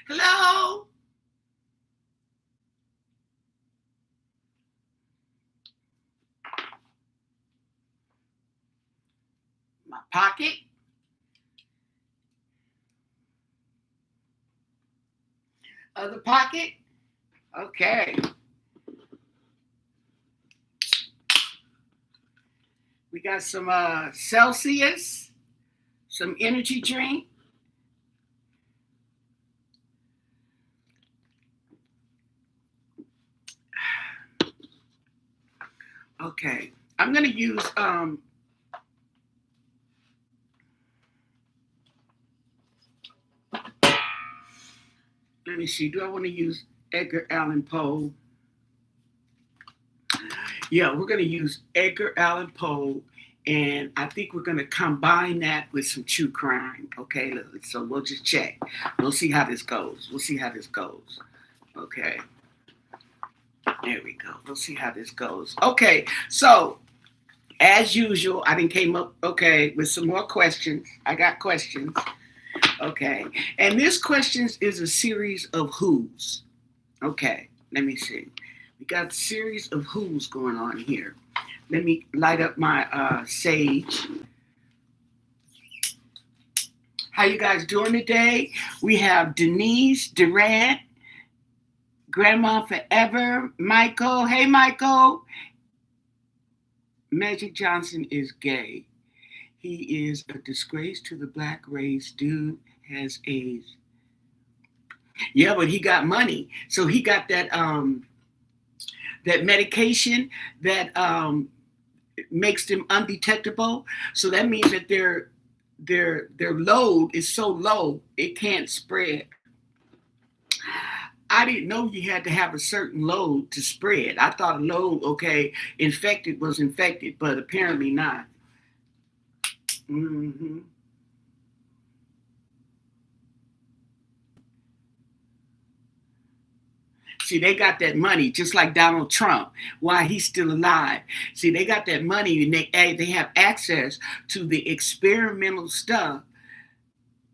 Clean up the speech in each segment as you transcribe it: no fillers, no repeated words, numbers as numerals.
Hello? My pocket? Other pocket? Okay. We got some Celsius, some energy drink. Okay. I'm gonna use let me see, do I want to use Edgar Allan Poe? Yeah, we're gonna use Edgar Allan Poe, and I think we're gonna combine that with some true crime. Okay, so we'll just check. We'll see how this goes. We'll see how this goes. Okay. There we go. We'll see how this goes. Okay, so as usual, I didn't came up with some more questions. I got questions. Okay, and this questions is a series of who's. Okay, let me see. We got a series of who's going on here. Let me light up my sage. How you guys doing today? We have Denise Durant, Grandma Forever, Michael. Hey, Michael. Magic Johnson is gay. He is a disgrace to the black race. Dude has AIDS. Yeah, but he got money. So he got that medication that makes them undetectable. So that means that their load is so low it can't spread. I didn't know you had to have a certain load to spread. I thought a load, infected was infected, but apparently not. Mm-hmm. See, they got that money, just like Donald Trump, why he's still alive. See, they got that money and they have access to the experimental stuff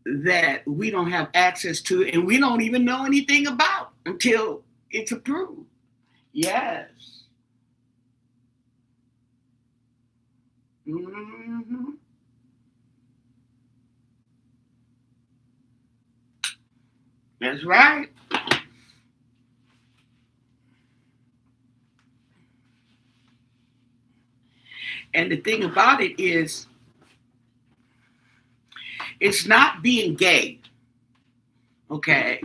that we don't have access to and we don't even know anything about until it's approved. Yes. Mm-hmm. That's right. And the thing about it is, it's not being gay. Okay.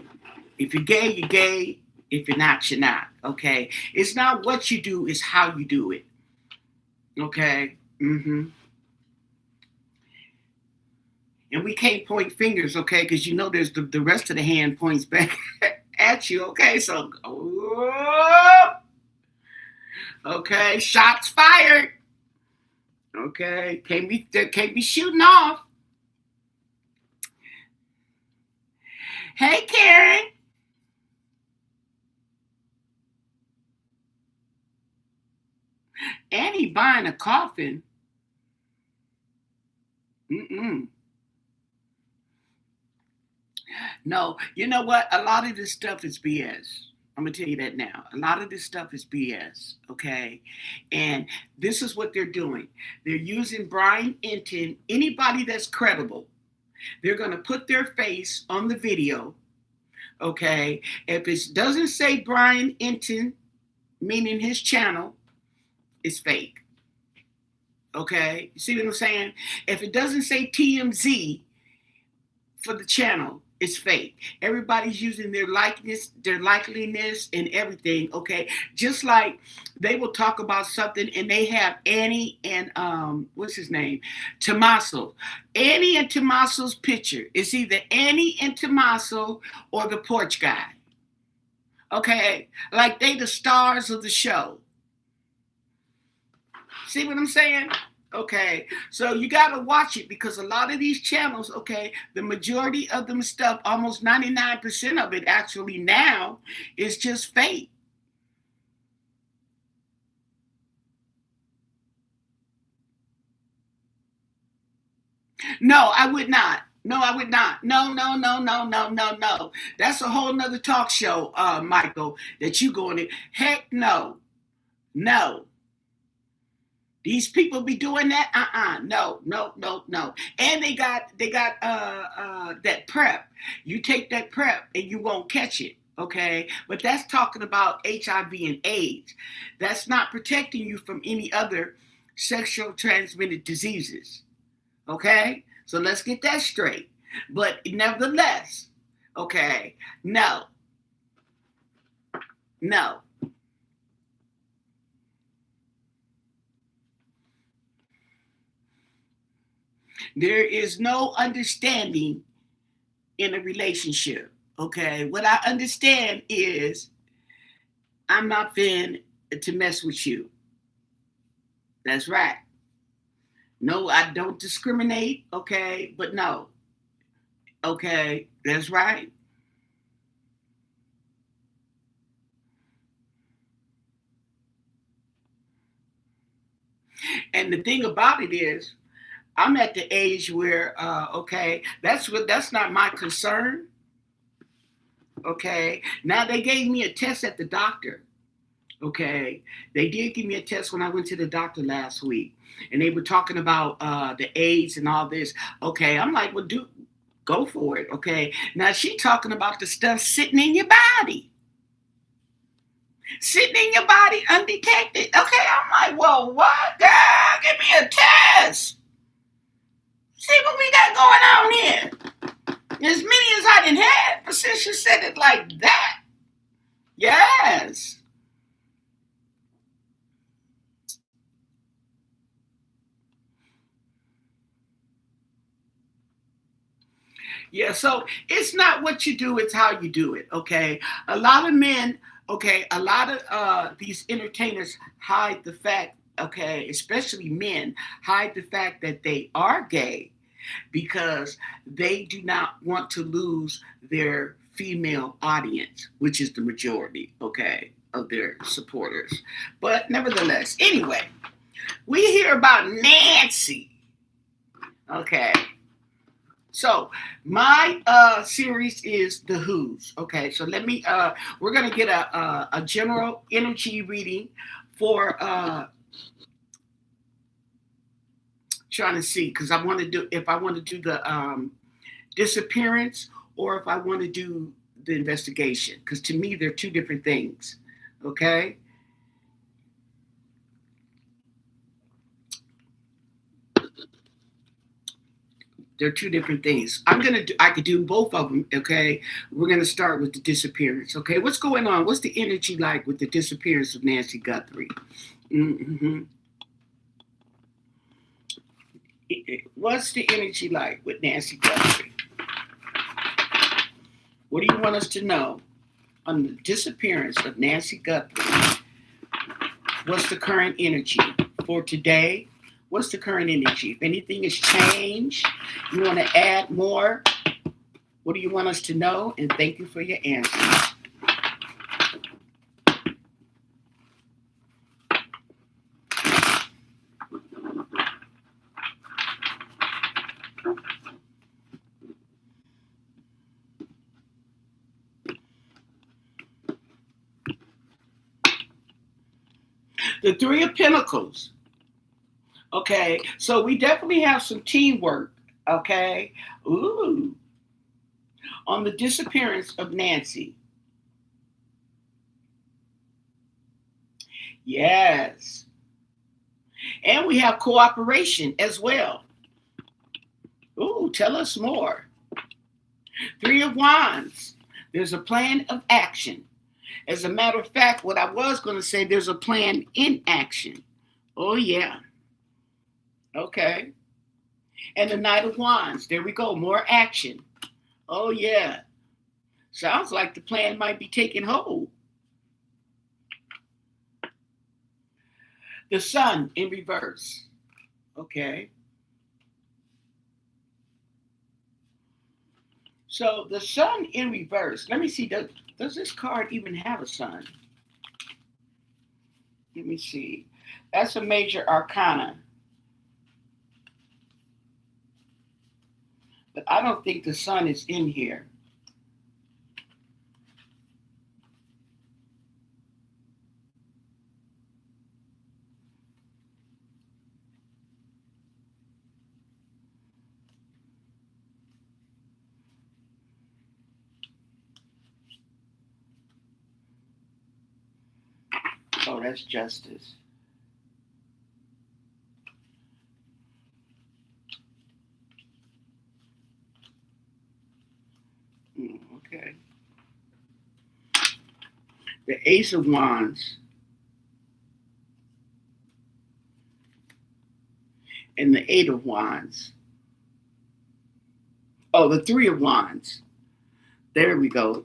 If you're gay, you're gay. If you're not, you're not. Okay. It's not what you do, it's how you do it. Okay. Mm-hmm. And we can't point fingers, okay, because you know there's the rest of the hand points back at you, okay? So, okay, shots fired. Okay, can't be shooting off. Hey, Karen. Annie buying a coffin. Mm-mm. No, you know what? A lot of this stuff is BS. I'm gonna tell you that now. A lot of this stuff is BS, okay? And this is what they're doing. They're using Brian Enton, anybody that's credible. They're gonna put their face on the video, okay? If it doesn't say Brian Enton, meaning his channel, it's fake. Okay? You see what I'm saying? If it doesn't say TMZ for the channel, it's fake. Everybody's using their likeness, their likeliness, and everything. Okay, just like they will talk about something and they have Annie and what's his name, Tommaso. Annie and Tommaso's picture. It's either Annie and Tommaso or the porch guy. Okay, like they the stars of the show. See what I'm saying? Okay, so you got to watch it because a lot of these channels, okay, the majority of them stuff, almost 99% of it actually now is just fake. No, I would not. No, I would not. No, no, no, no, no, no, no. That's a whole nother talk show, Michael, that you going to. Heck no. No. These people be doing that? No, no, no, no. And they got that prep. You take that prep and you won't catch it. Okay. But that's talking about HIV and AIDS. That's not protecting you from any other sexual transmitted diseases. Okay? So let's get that straight. But nevertheless, okay, no, no. There is no understanding in a relationship. Okay? What I understand is I'm not fin to mess with you. That's right. No, I don't discriminate, okay? But no, okay, that's right. And the thing about it is, I'm at the age where, okay, that's not my concern. Okay, now they gave me a test at the doctor. Okay, they did give me a test when I went to the doctor last week, and they were talking about the AIDS and all this. Okay, I'm like, well, do go for it. Okay, now she talking about the stuff sitting in your body. Sitting in your body undetected. Okay, I'm like, well, what? Girl, give me a test. See what we got going on here. As many as I didn't have, but since you said it like that, yes. Yeah, so it's not what you do, it's how you do it, okay? A lot of men, okay, a lot of these entertainers hide the fact, okay, especially men, hide the fact that they are gay because they do not want to lose their female audience, which is the majority, okay, of their supporters. But nevertheless, anyway, we hear about Nancy, okay? So my series is the Who's. Okay, so let me. We're gonna get a general energy reading for trying to see because I want to do if I want to do the disappearance or if I want to do the investigation because to me they're two different things. Okay. They're two different things. I could do both of them. Okay. We're gonna start with the disappearance. Okay. What's going on? What's the energy like with the disappearance of Nancy Guthrie? Mm-hmm. What's the energy like with Nancy Guthrie? What do you want us to know on the disappearance of Nancy Guthrie? What's the current energy for today? What's the current energy? If anything has changed, you want to add more, what do you want us to know? And thank you for your answers. The Three of Pentacles. Okay, so we definitely have some teamwork. Okay, ooh, on the disappearance of Nancy. Yes, and we have cooperation as well. Ooh, tell us more. Three of Wands. There's a plan of action. As a matter of fact, what I was going to say, there's a plan in action. Oh, yeah. Okay. And the Knight of Wands. There we go. More action. Oh, yeah. Sounds like the plan might be taking hold. The Sun in reverse. Okay. So the Sun in reverse. Let me see. Does this card even have a sun? Let me see. That's a major arcana. But I don't think the sun is in here. Oh, that's justice. Okay. The Ace of Wands and the Eight of Wands. Oh, the Three of Wands. There we go.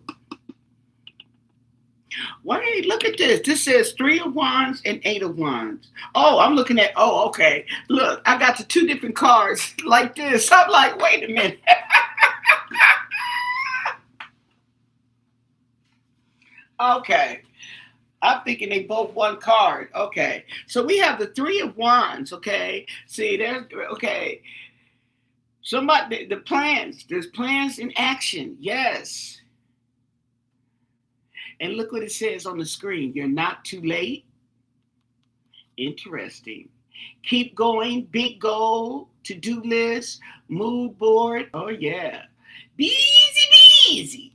Wait, look at this. This says Three of Wands and Eight of Wands. Oh, I'm looking at, oh, okay. Look, I got the two different cards like this. I'm like, wait a minute. Okay. I'm thinking they both one card. Okay. So we have the Three of Wands. Okay. See, there's, okay. Somebody, the plans, there's plans in action. Yes. And look what it says on the screen. You're not too late. Interesting. Keep going. Big goal. To do list. Mood board. Oh, yeah. Busy.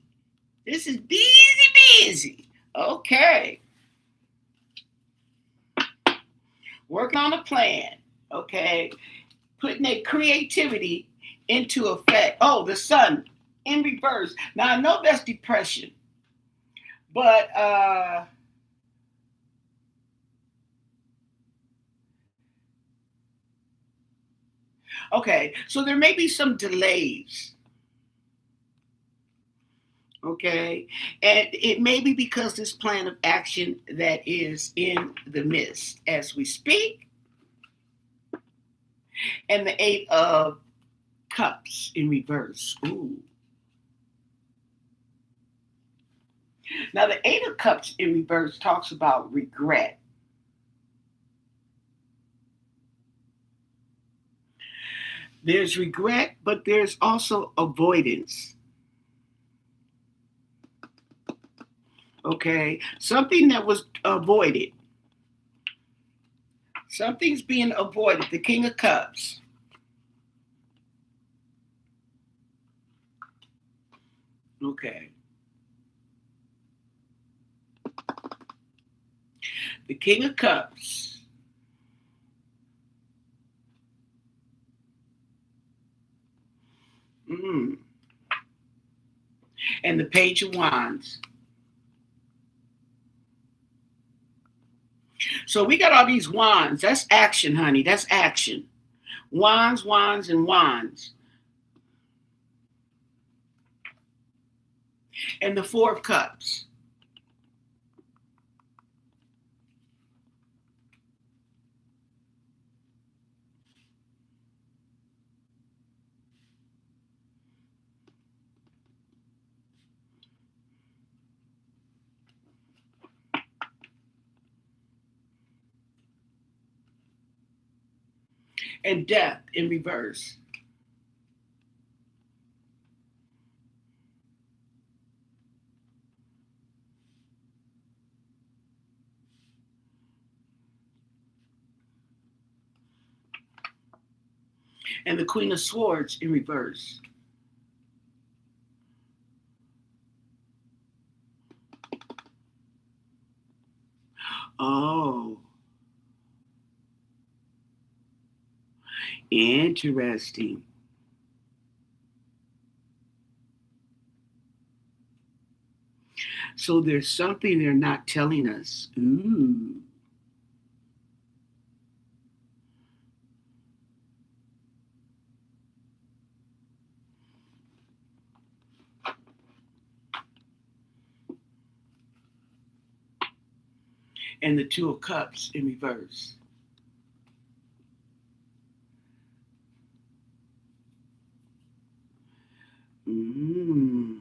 This is busy. Okay. Working on a plan. Okay. Putting their creativity into effect. Oh, the sun in reverse. Now, I know that's depression. But okay, so there may be some delays. Okay, and it may be because this plan of action that is in the midst as we speak, and the Eight of Cups in reverse. Ooh. Now, the Eight of Cups in reverse talks about regret. There's regret, but there's also avoidance. Okay, something that was avoided. Something's being avoided. The King of Cups. Okay. The King of Cups. Mm. And the Page of Wands. So we got all these wands. That's action, honey. That's action. Wands, and wands. And the Four of Cups. And Death in reverse. And the Queen of Swords in reverse. Oh, interesting. So there's something they're not telling us. Ooh. And the Two of Cups in reverse. Mm.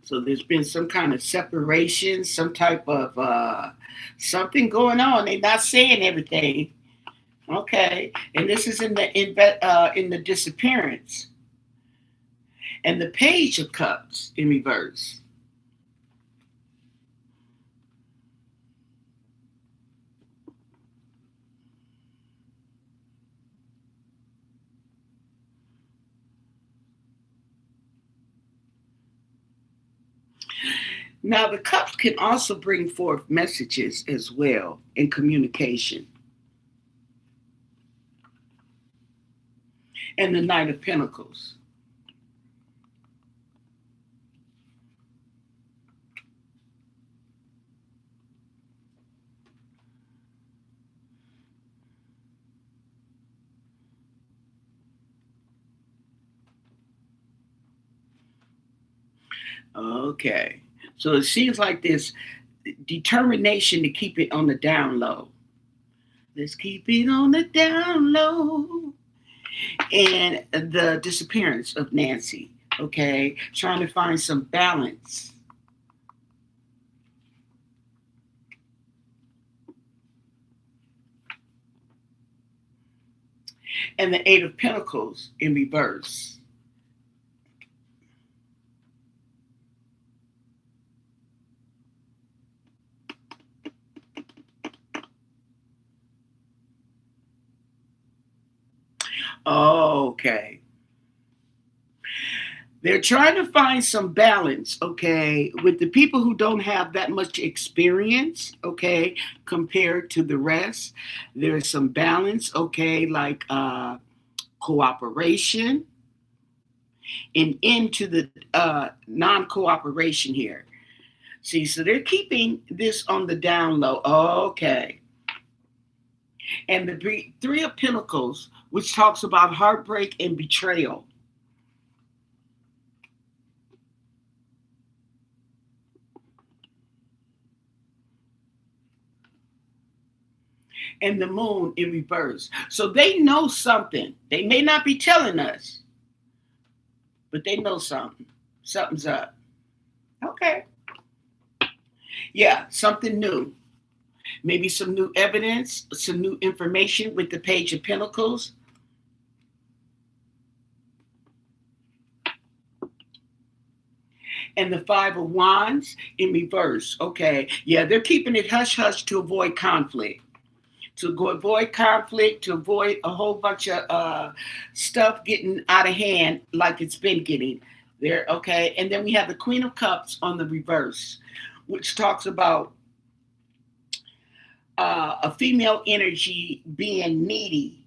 So there's been some kind of separation, some type of something going on. They're not saying everything. Okay, and this is in the disappearance and the Page of Cups in reverse. Now, the cups can also bring forth messages as well in communication. And the Knight of Pentacles. Okay. So it seems like this determination to keep it on the down low. Let's keep it on the down low. And the disappearance of Nancy. Okay. Trying to find some balance. And the Eight of Pentacles in reverse. Okay. They're trying to find some balance, okay, with the people who don't have that much experience, okay, compared to the rest. There's some balance, okay, like cooperation and into the non-cooperation here. See, so they're keeping this on the down low. Okay. And the Three of Pentacles, which talks about heartbreak and betrayal. And the Moon in reverse. So they know something. They may not be telling us, but they know something. Something's up. Okay. Yeah, something new. Maybe some new evidence, some new information with the Page of Pentacles. And the Five of Wands in reverse. Okay. Yeah, they're keeping it hush hush to avoid conflict. To avoid conflict, to avoid a whole bunch of stuff getting out of hand like it's been getting there. Okay. And then we have the Queen of Cups on the reverse, which talks about a female energy being needy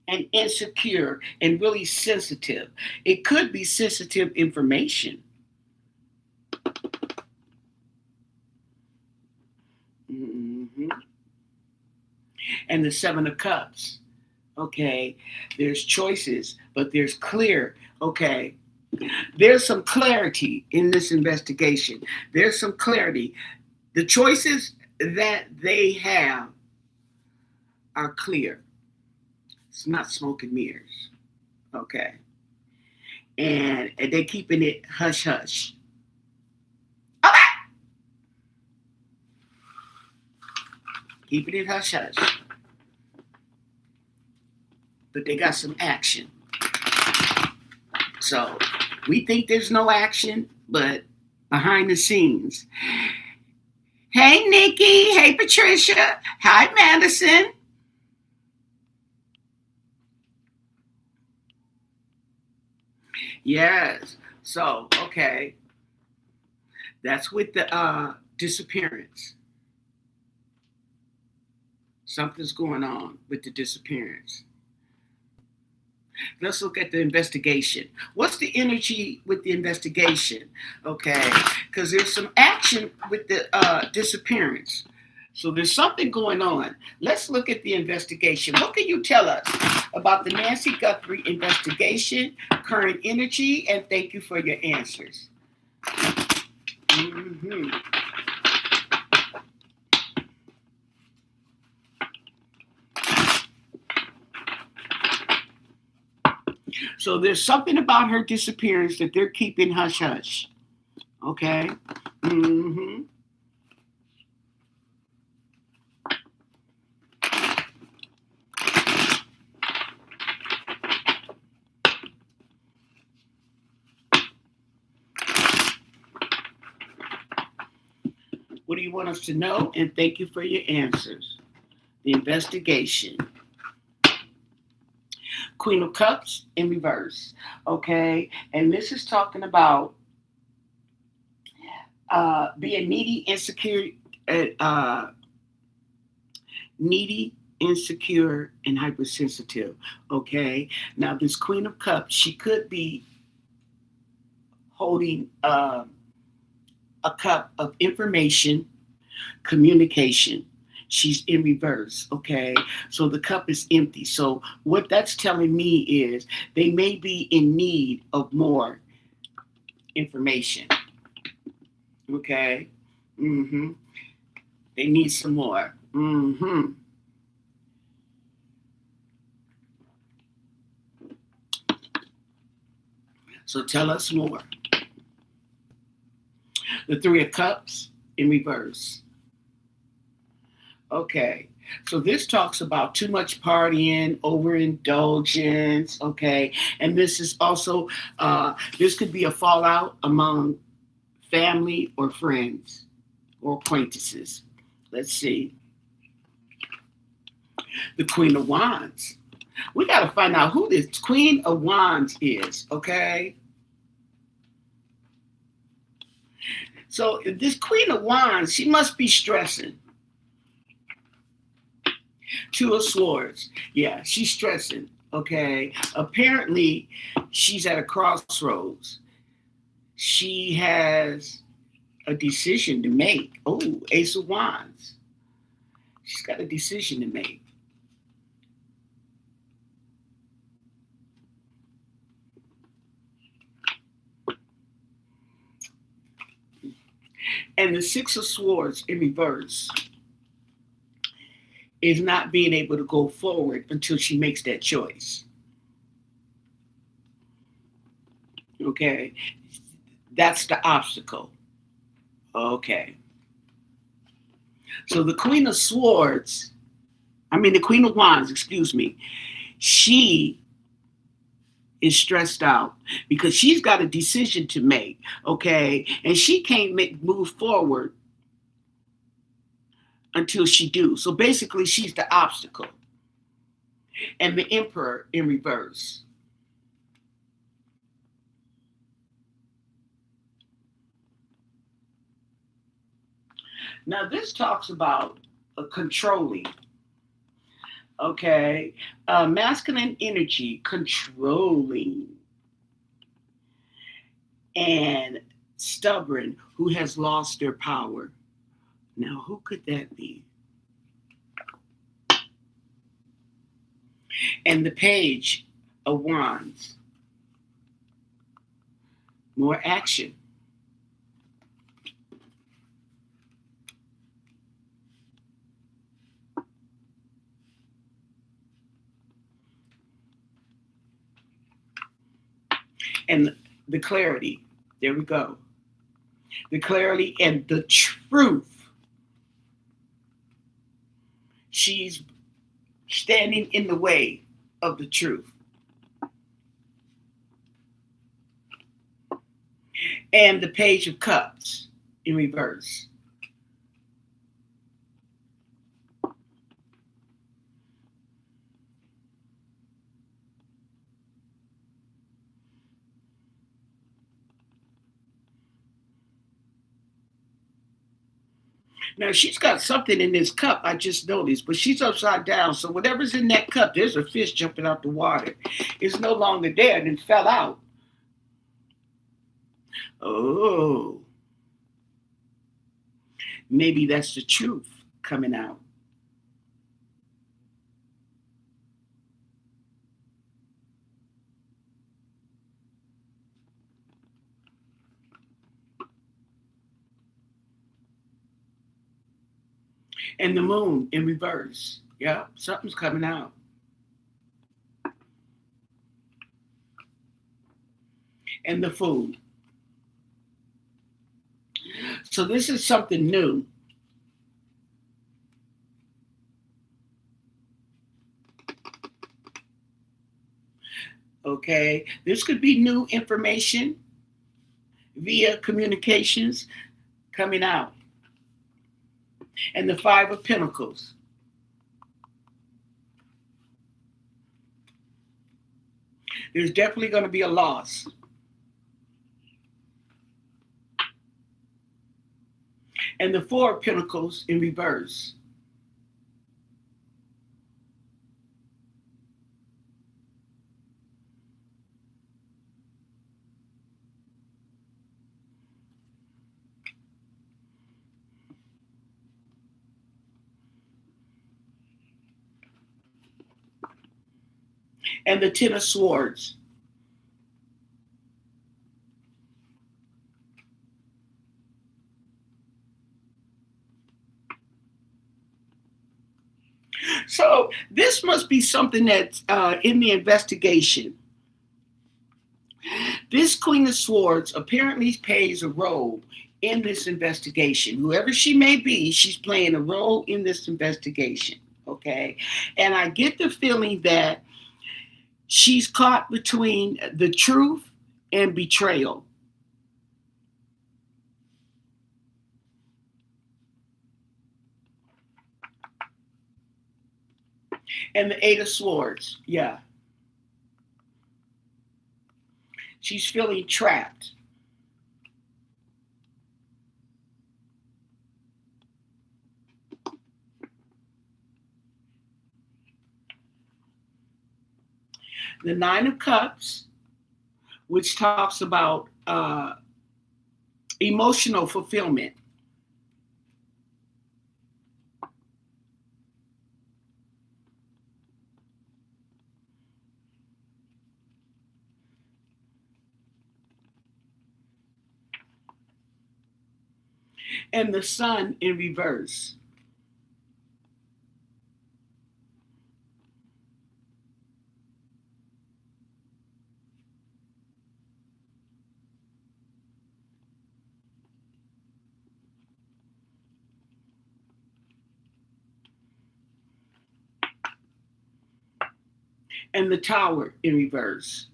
and insecure and really sensitive. It could be sensitive information. Mm-hmm. And the Seven of Cups. Okay, there's choices, but there's clear. Okay, there's some clarity in this investigation. There's some clarity. The choices that they have are clear. It's not smoke and mirrors. Okay. And they're keeping it hush hush. Okay. Keeping it hush hush. But they got some action. So we think there's no action, but behind the scenes. Hey, Nikki. Hey, Patricia. Hi, Madison. Yes. So, okay. That's with the disappearance. Something's going on with the disappearance. Let's look at the investigation. What's the energy with the investigation? Okay, because there's some action with the disappearance. So there's something going on. Let's look at the investigation. What can you tell us about the Nancy Guthrie investigation, current energy, and thank you for your answers. Mm-hmm. So there's something about her disappearance that they're keeping hush hush. Okay. Mm-hmm. What do you want us to know? And thank you for your answers. The investigation. Queen of Cups in reverse. Okay. And this is talking about being uh, needy, insecure, and hypersensitive. Okay. Now, this Queen of Cups, she could be holding a cup of information, communication. She's in reverse, okay? So the cup is empty. So what that's telling me is they may be in need of more information, okay? Mm-hmm. They need some more. Mm-hmm. So tell us more. The Three of Cups in reverse. Okay. So this talks about too much partying, overindulgence, okay? And this is also, this could be a fallout among family or friends or acquaintances. Let's see. The Queen of Wands. We got to find out who this Queen of Wands is, okay? So this Queen of Wands, she must be stressing. Two of Swords. Yeah, she's stressing. Okay. Apparently, she's at a crossroads. She has a decision to make. Oh, Ace of Wands. She's got a decision to make. And the Six of Swords in reverse is not being able to go forward until she makes that choice. Okay. That's the obstacle. Okay. So the Queen of Swords, the Queen of Wands, excuse me, she is stressed out because she's got a decision to make, okay? And she can't move forward until she do. So basically, she's the obstacle. And the Emperor in reverse. Now, this talks about controlling, okay? Masculine energy, controlling, and stubborn, who has lost their power. Now, who could that be? And the Page of Wands, more action. And the clarity. There we go. The clarity and the truth. She's standing in the way of the truth. And the Page of Cups in reverse. Now she's got something in this cup, I just noticed, but she's upside down. So whatever's in that cup, there's a fish jumping out the water. It's no longer there and it fell out. Oh, maybe that's the truth coming out. And the moon in reverse. Yeah, something's coming out. and the food. So this is something new. Okay, this could be new information via communications coming out. And the Five of Pentacles. There's definitely going to be a loss. And the Four of Pentacles in reverse. And the Ten of Swords. So this must be something that's in the investigation. This Queen of Swords apparently plays a role in this investigation. Whoever she may be, she's playing a role in this investigation. Okay. And I get the feeling that she's caught between the truth and betrayal. And the Eight of Swords. Yeah. She's feeling trapped. The Nine of Cups, which talks about emotional fulfillment. And the Sun in reverse. And the Tower in reverse.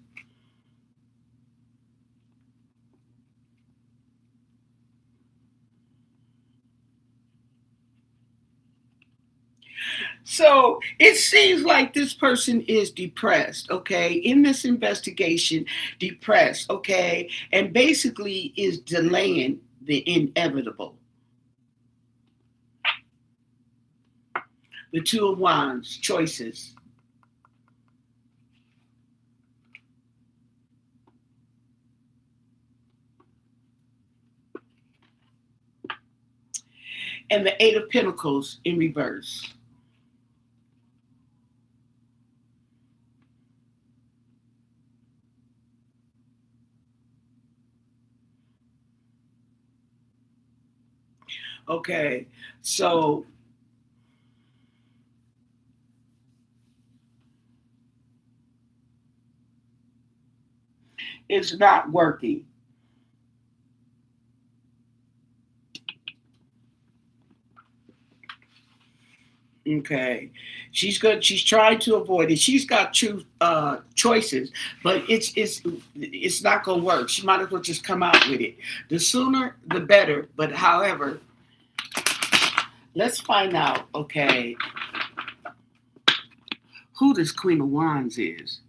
So it seems like this person is depressed, okay, in this investigation, depressed, okay, and basically is delaying the inevitable. The Two of Wands, choices. And the Eight of Pentacles in reverse. Okay, so it's not working. Okay, she's good. She's trying to avoid it. She's got two choices, but it's not gonna work. She might as well just come out with it. The sooner, the better. But however, let's find out. Okay, who this Queen of Wands is.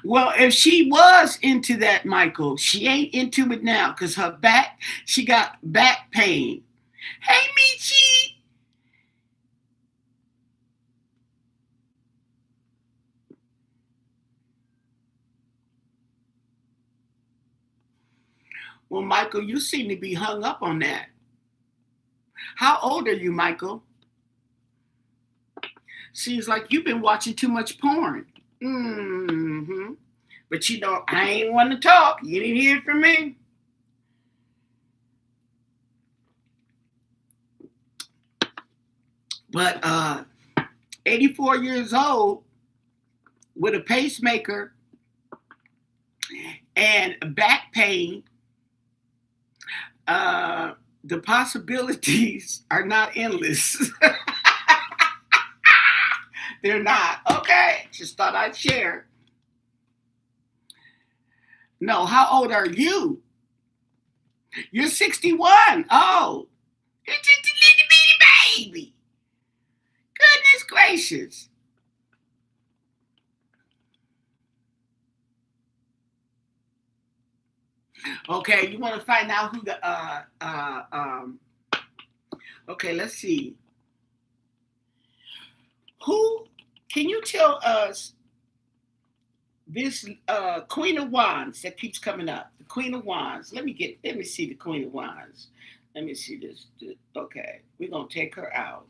Well, if she was into that, Michael, she ain't into it now because her back, she got back pain. Hey, Michi. Well, Michael, you seem to be hung up on that. How old are you, Michael? Seems like you've been watching too much porn. Mm-hmm. But you know, I ain't want to talk. You didn't hear it from me. But 84 years old with a pacemaker and back pain, the possibilities are not endless. They're not. Okay, just thought I'd share. No, how old are you? You're 61. Oh, you're just a little bitty baby. Goodness gracious. Okay, you want to find out who the okay, let's see. Who can you tell us this Queen of Wands that keeps coming up? The Queen of Wands. Let me see the Queen of Wands. Let me see this. Okay, we're gonna take her out.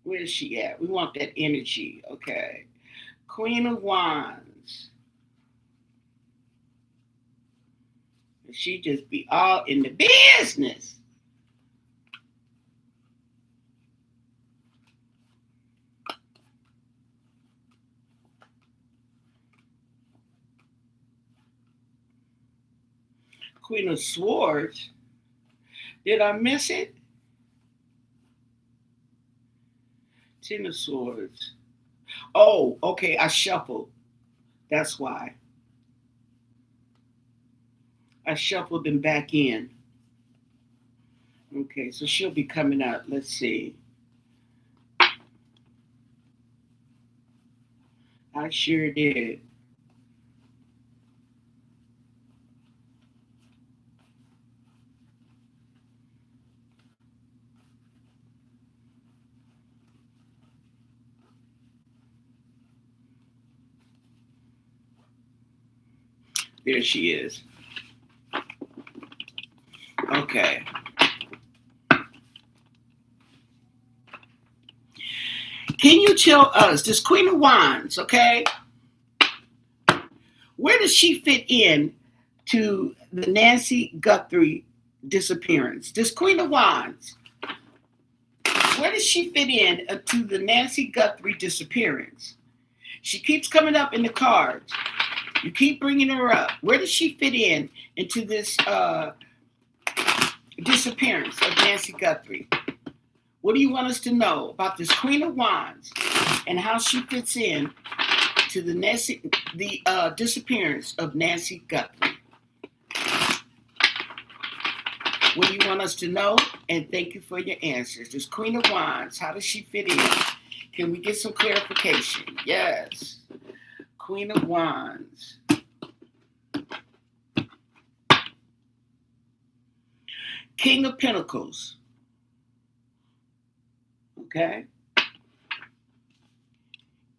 Where is she at? We want that energy. Okay. Queen of Wands. She just be all in the business. Queen of Swords. Did I miss it? Ten of Swords. Oh, okay. I shuffled. That's why. I shuffled them back in. Okay, so she'll be coming out. Let's see. I sure did. There she is. Okay. Can you tell us, this Queen of Wands, okay? Where does she fit in to the Nancy Guthrie disappearance? This Queen of Wands, where does she fit in to the Nancy Guthrie disappearance? She keeps coming up in the cards. You keep bringing her up. Where does she fit in into this disappearance of Nancy Guthrie? What do you want us to know about this Queen of Wands and how she fits in to the disappearance of Nancy Guthrie? What do you want us to know? And thank you for your answers. This Queen of Wands, how does she fit in? Can we get some clarification? Yes. Queen of Wands. King of Pentacles. Okay.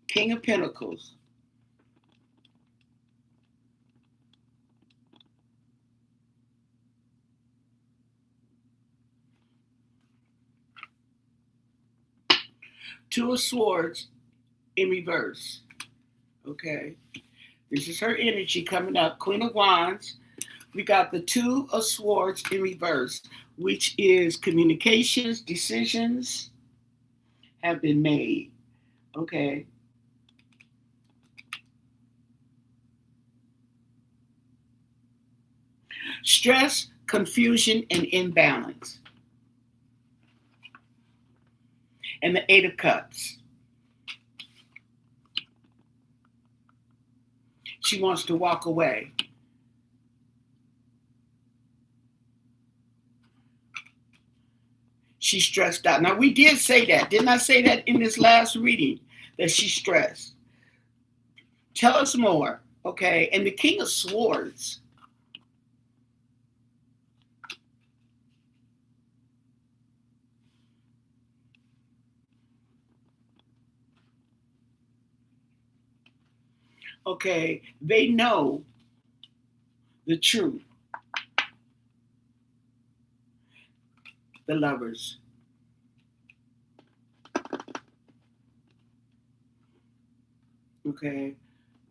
King of Pentacles. Two of Swords in reverse. Okay. This is her energy coming up. Queen of Wands. We got the Two of Swords in reverse, which is communications, decisions have been made. Okay. Stress, confusion, and imbalance. And the Eight of Cups. She wants to walk away. She's stressed out. Now, we did say that. Didn't I say that in this last reading, that she's stressed? Tell us more, okay? And the King of Swords. Okay, they know the truth. The Lovers. Okay.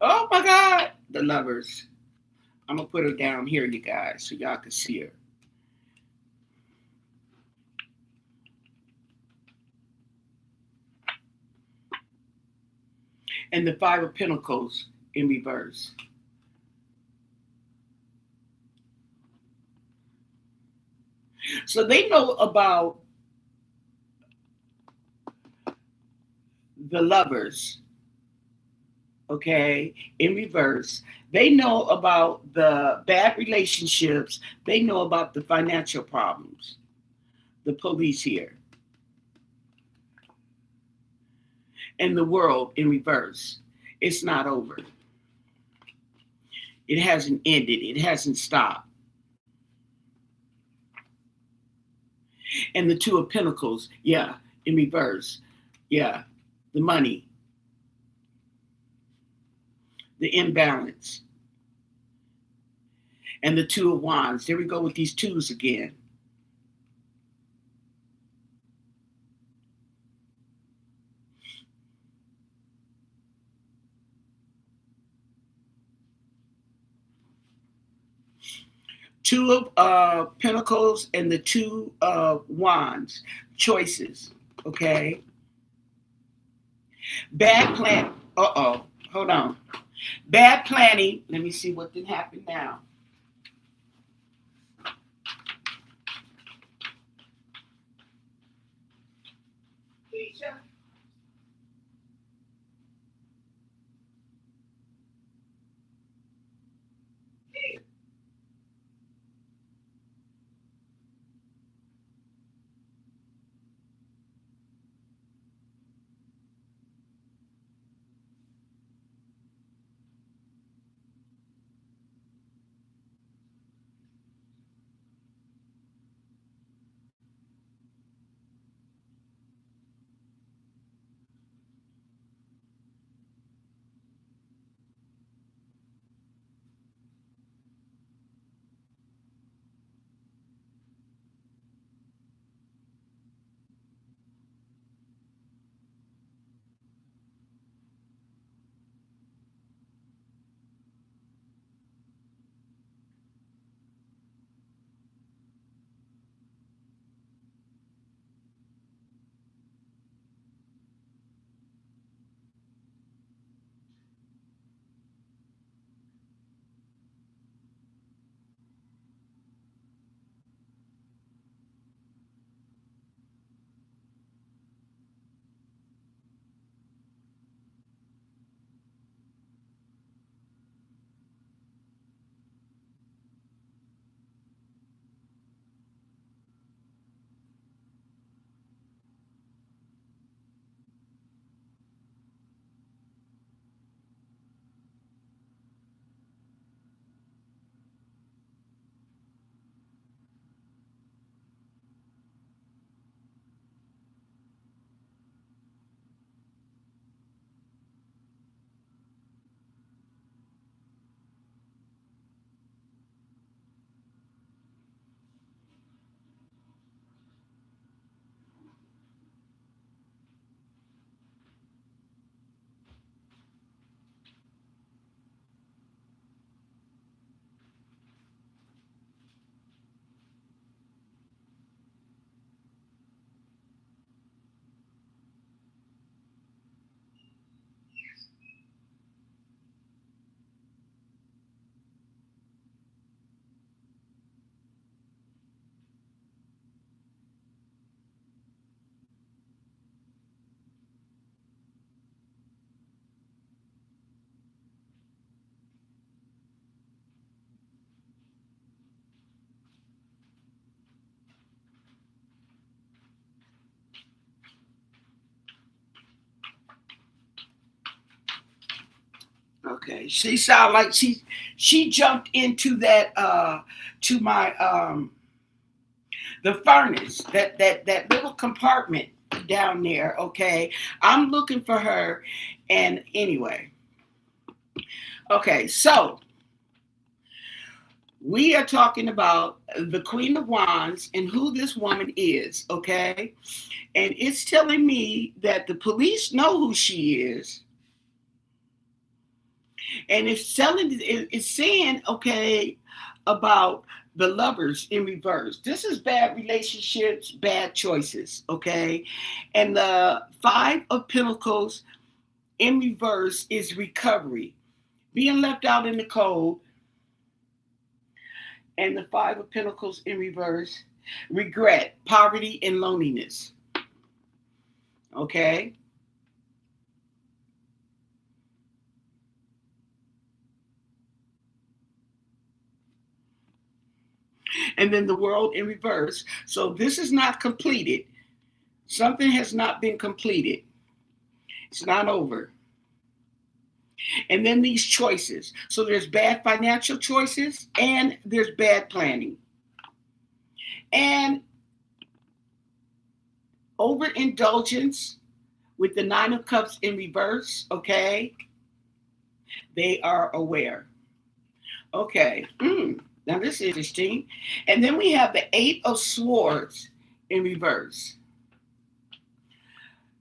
Oh my God, the Lovers. I'm gonna put her down here, you guys, so y'all can see her. and the Five of Pentacles in reverse. So they know about the Lovers, okay, in reverse. They know about the bad relationships. They know about the financial problems. The Police here. And the World in reverse. It's not over. It hasn't ended. It hasn't stopped. And the Two of Pentacles, yeah, in reverse. Yeah, the money, the imbalance. And the Two of Wands. There we go with these twos again. Two of Pentacles and the Two of Wands. Choices, okay? Bad plan. Uh-oh. Hold on. Bad planning. Let me see what did happen now. Keisha? Okay. She sounded like she jumped into that to my the furnace, that little compartment down there, okay? I'm looking for her, and anyway. Okay, so we are talking about the Queen of Wands and who this woman is, okay? And it's telling me that the police know who she is. And it's saying, okay, about the Lovers in reverse. This is bad relationships, bad choices, okay? And the Five of Pentacles in reverse is recovery. Being left out in the cold. And the Five of Pentacles in reverse, regret, poverty, and loneliness. Okay? And then the World in reverse. So this is not completed. Something has not been completed. It's not over. And then these choices. So there's bad financial choices and there's bad planning. And overindulgence with the Nine of Cups in reverse, okay? They are aware. Okay. Now this is interesting. And then we have the Eight of Swords in reverse.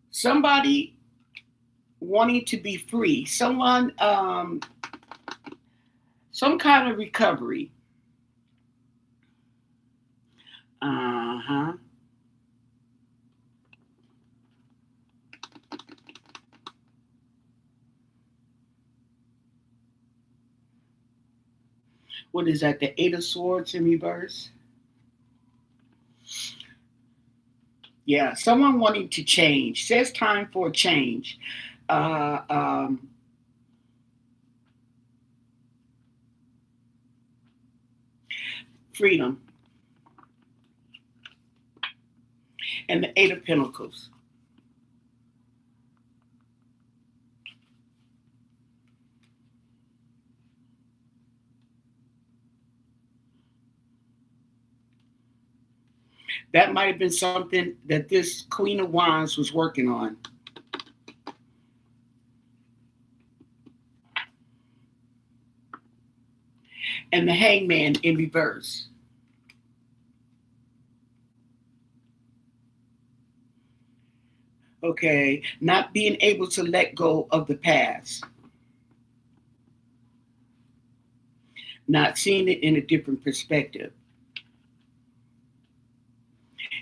Somebody wanting to be free. Someone, some kind of recovery. Uh-huh. What is that? The Eight of Swords in reverse? Yeah, someone wanting to change. Says time for a change. Freedom. And the Eight of Pentacles. That might have been something that this Queen of Wands was working on. And the Hangman in reverse. Okay, not being able to let go of the past. Not seeing it in a different perspective.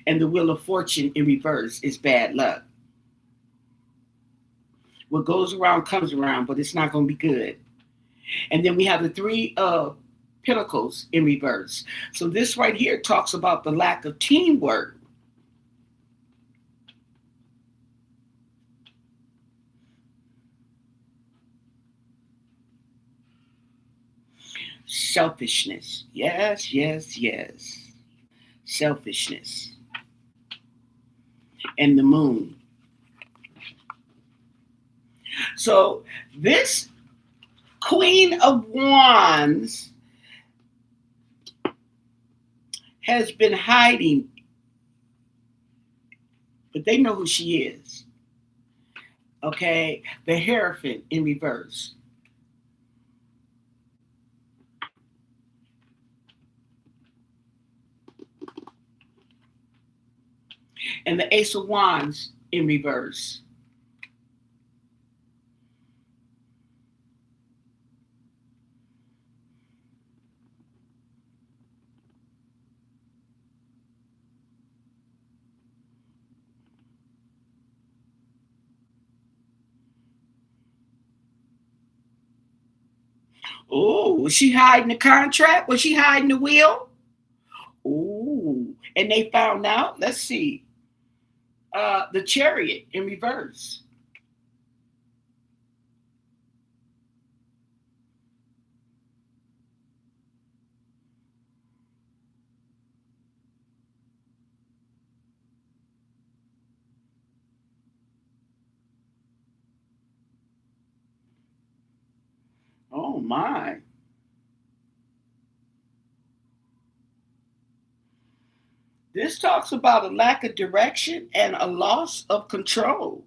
And the Wheel of Fortune in reverse is bad luck. What goes around comes around, but it's not going to be good. And then we have the Three of Pentacles in reverse. So this right here talks about the lack of teamwork. Selfishness. Yes, yes, yes. Selfishness. And the Moon. So this Queen of Wands has been hiding, but they know who she is. Okay, the Hierophant in reverse. And the Ace of Wands in reverse. Oh, was she hiding the contract? Was she hiding the will? Oh, and they found out. Let's see. The Chariot in reverse. Oh my. This talks about a lack of direction and a loss of control.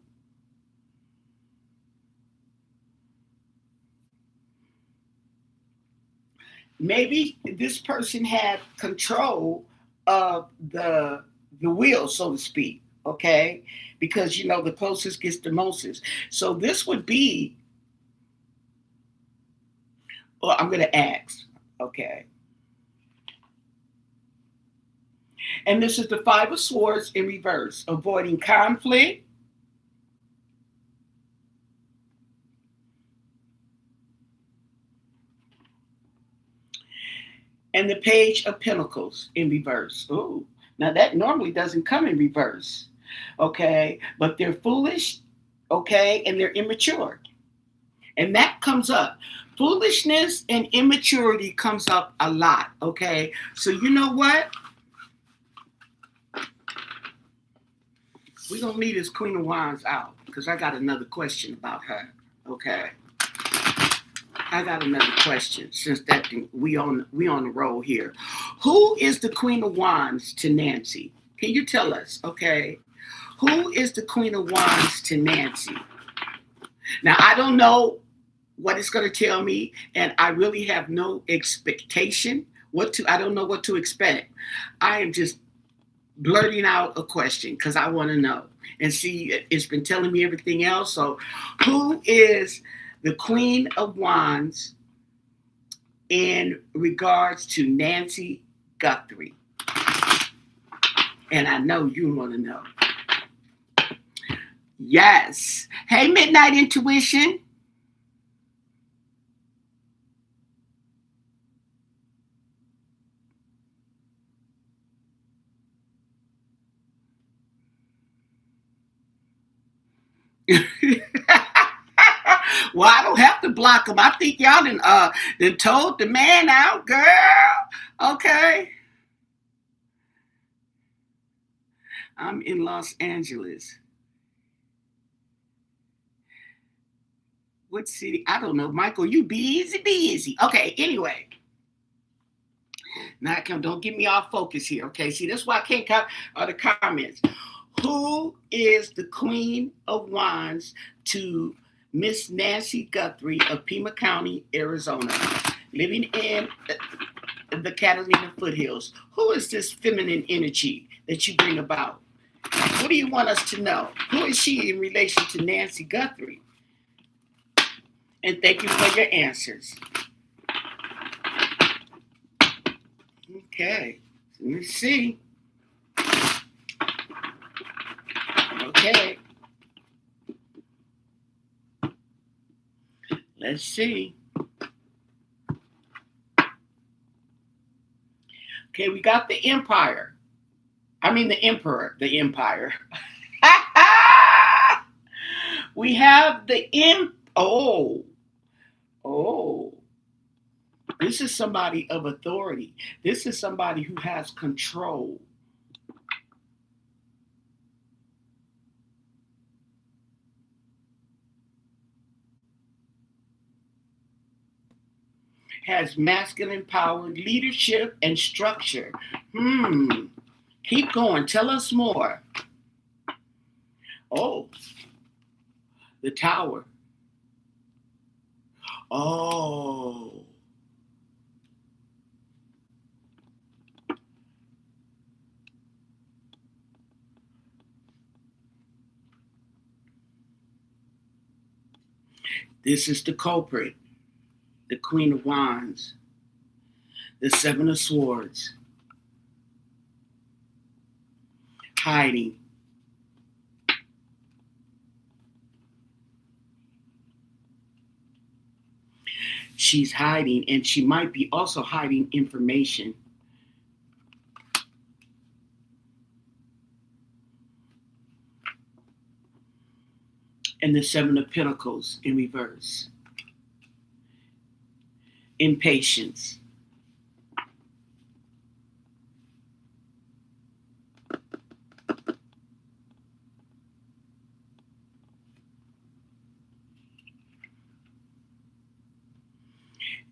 Maybe this person had control of the wheel, so to speak. Okay, because you know the closest gets the mostest. So this would be. Well, I'm going to ask. Okay, and this is the Five of Swords in reverse, avoiding conflict, and the Page of Pentacles in reverse. Ooh, now that normally doesn't come in reverse. Okay, but they're foolish, okay, and they're immature. And that comes up. Foolishness and immaturity comes up a lot, okay? So you know what? We're going to leave this Queen of Wands out because I got another question about her, okay? I got another question since that thing, we on the roll here. Who is the Queen of Wands to Nancy? Can you tell us, okay? Who is the Queen of Wands to Nancy? Now, I don't know what it's going to tell me, and I really have no expectation. I don't know what to expect. I am just blurting out a question because I want to know and see. It's been telling me everything else. So, who is the Queen of Wands in regards to Nancy Guthrie? And I know you want to know. Yes. Hey, Midnight Intuition. Well, I don't have to block them. I think y'all done told the man out, girl. Okay. I'm in Los Angeles. What city? I don't know. Michael, you be easy. Okay, anyway. Now don't get me off focus here. Okay, see, that's why I can't count the comments. Who is the Queen of Wands to Miss Nancy Guthrie of Pima County, Arizona, living in the Catalina foothills? Who is this feminine energy that you bring about? What do you want us to know? Who is she in relation to Nancy Guthrie? And thank you for your answers. Okay, let me see. Okay. Let's see. Okay, we got the Empire. I mean the Emperor, the Empire. We have the Oh. This is somebody of authority. This is somebody who has control. Has masculine power, leadership, and structure. Keep going. Tell us more. Oh, the Tower. Oh. This is the culprit, the Queen of Wands, the Seven of Swords, hiding. She's hiding, and she might be also hiding information. And the Seven of Pentacles in reverse. Impatience.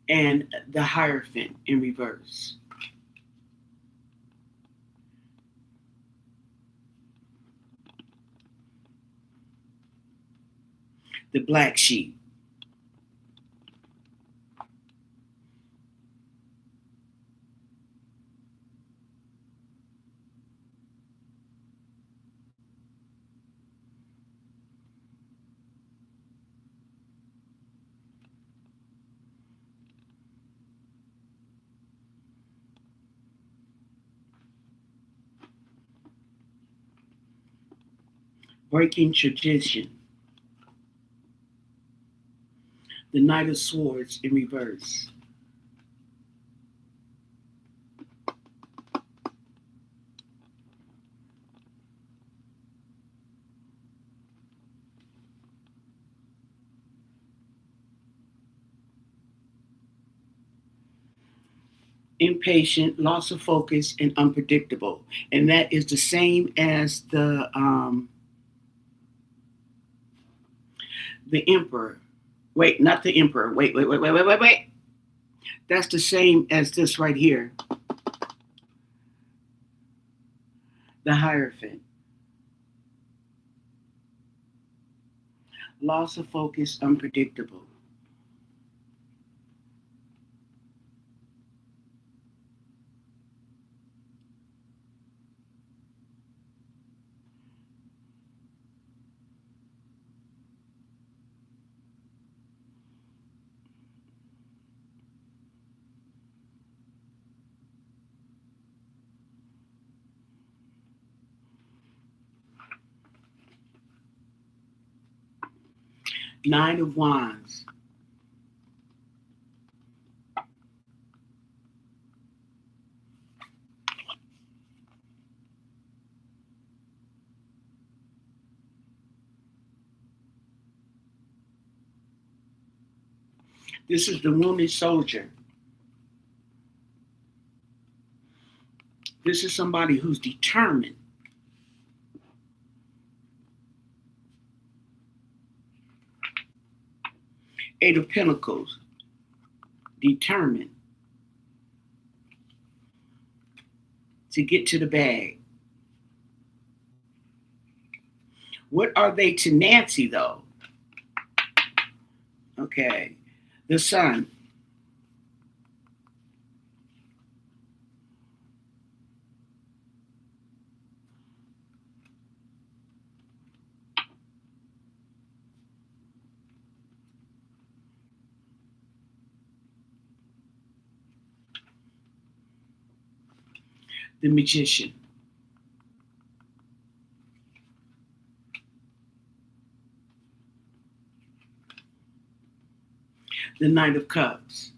And the Hierophant in reverse. The Black Sheep. Breaking tradition. The Knight of Swords in reverse. impatient, loss of focus, and unpredictable. And that is the same as the emperor. Wait, not the emperor. Wait. That's the same as this right here, the Hierophant. Loss of focus, unpredictable. Nine of Wands. This is the wounded soldier. This is somebody who's determined. Eight of Pentacles. Determined to get to the bag. What are they to Nancy, though? Okay. The Sun. The Magician. The Knight of Cups.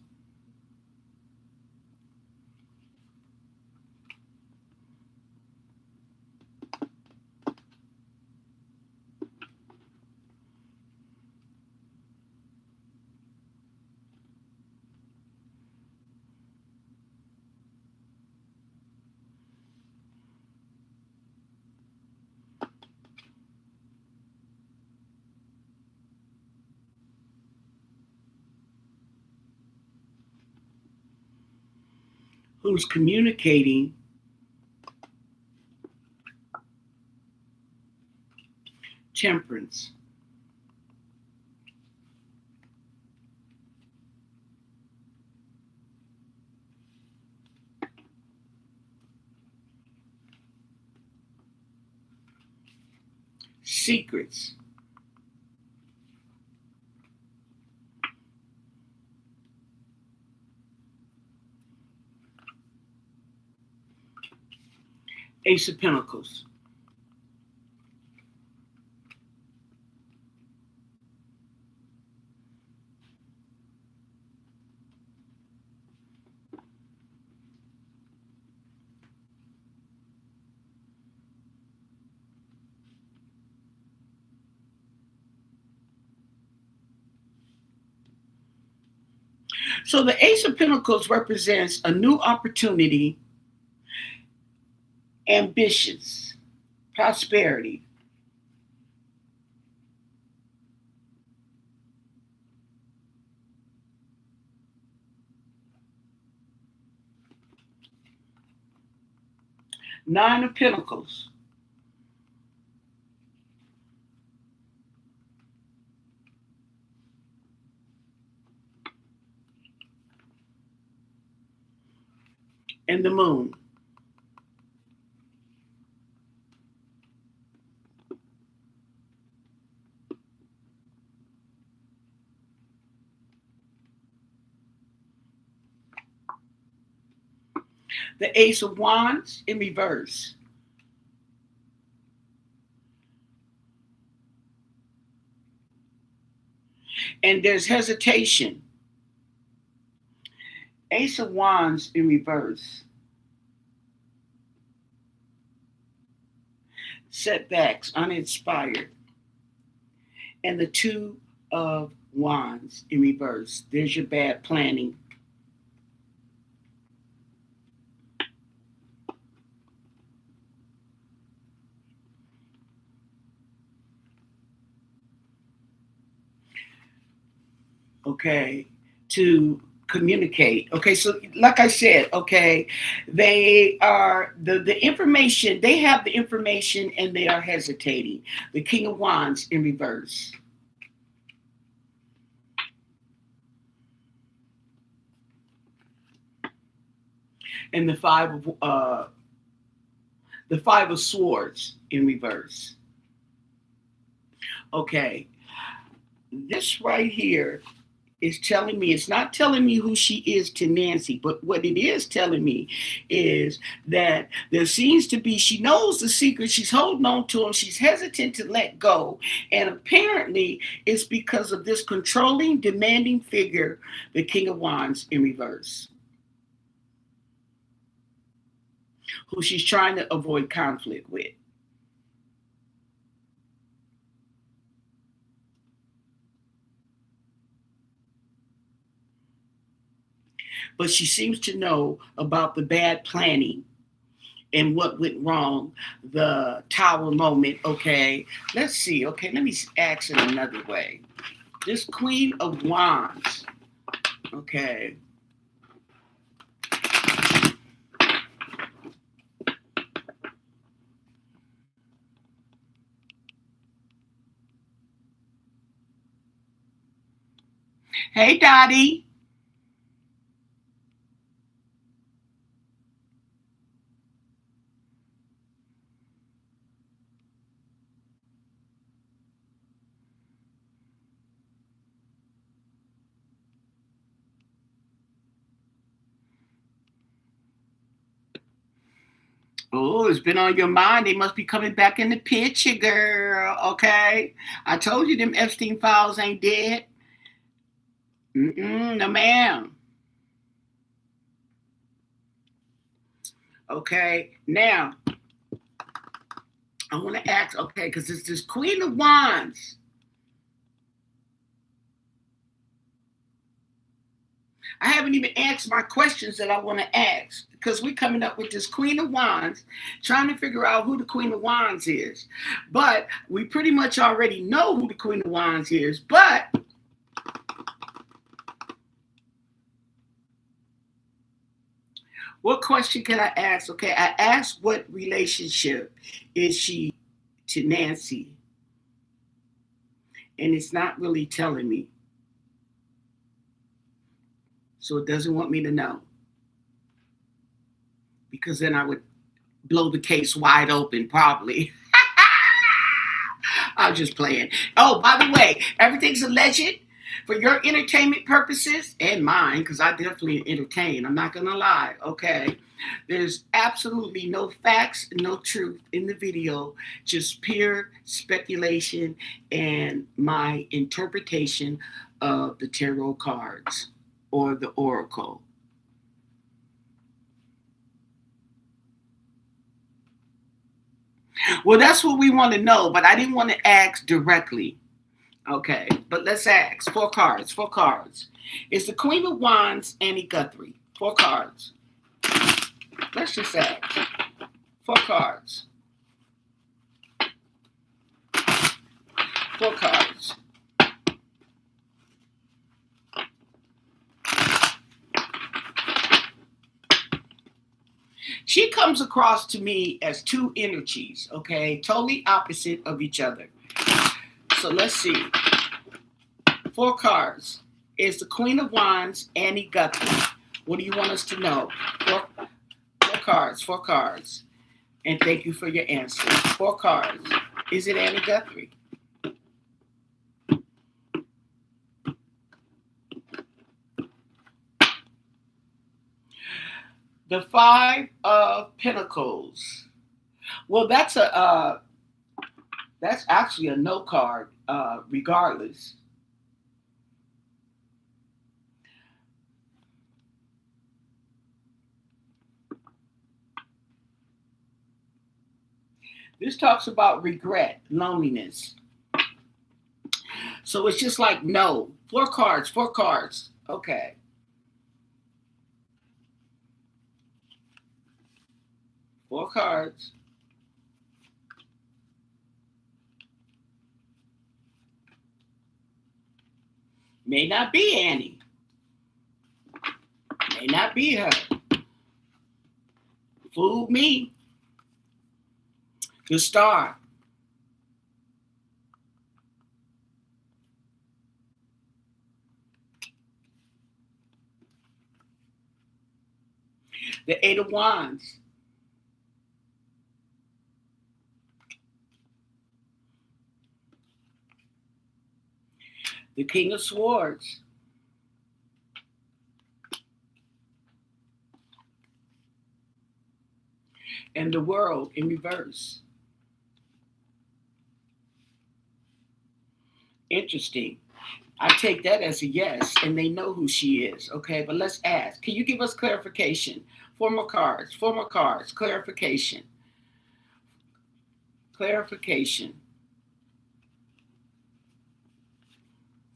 Who's communicating temperance. Secrets. Ace of Pentacles. So the Ace of Pentacles represents a new opportunity, ambitions, prosperity. Nine of Pentacles. And the Moon. The Ace of Wands in reverse. And there's hesitation. Ace of Wands in reverse. Setbacks, uninspired. And the Two of Wands in reverse. There's your bad planning. okay, to communicate. Okay, so like I said, okay, they are the information, they have the information and they are hesitating. The King of Wands in reverse. And the Five of Swords in reverse. Okay, this right here is telling me, it's not telling me who she is to Nancy, but what it is telling me is that there seems to be, she knows the secret, she's holding on to him, she's hesitant to let go. And apparently it's because of this controlling, demanding figure, the King of Wands in reverse, who she's trying to avoid conflict with. But she seems to know about the bad planning and what went wrong, the tower moment. Okay, let's see. Okay, let me ask it another way. This Queen of Wands, okay. Hey, Dottie. Oh, it's been on your mind. They must be coming back in the picture, girl. Okay. I told you them Epstein files ain't dead. No, ma'am. Okay. Now, I want to ask, okay, because it's this Queen of Wands. I haven't even asked my questions that I want to ask because we're coming up with this Queen of Wands, trying to figure out who the Queen of Wands is. But we pretty much already know who the Queen of Wands is. But what question can I ask? Okay, I asked what relationship is she to Nancy, and it's not really telling me. So it doesn't want me to know because then I would blow the case wide open, probably. I'm just playing. Oh, by the way, everything's alleged for your entertainment purposes and mine, because I definitely entertain. I'm not going to lie, okay? There's absolutely no facts, no truth in the video, just pure speculation and my interpretation of the tarot cards or the oracle. Well, that's what we want to know, but I didn't want to ask directly. Okay, but let's ask. Four cards, four cards. Is the Queen of Wands Annah Guthrie? Four cards. Let's just ask. Four cards. Four cards. She comes across to me as two energies, okay? Totally opposite of each other. So let's see. Four cards. Is the Queen of Wands Annah Guthrie? What do you want us to know? Four cards, four cards. And thank you for your answer. Four cards. Is it Annah Guthrie? The Five of Pentacles. Well, that's actually a no card, regardless. This talks about regret, loneliness. So it's just like no. Four cards, four cards. Okay. Four cards. May not be Annie. May not be her. Fooled me. The Star. The Eight of Wands. The King of Swords. And the World in reverse. Interesting. I take that as a yes, and they know who she is. Okay, but let's ask. Can you give us clarification? Four more cards. Four more cards. Clarification. Clarification.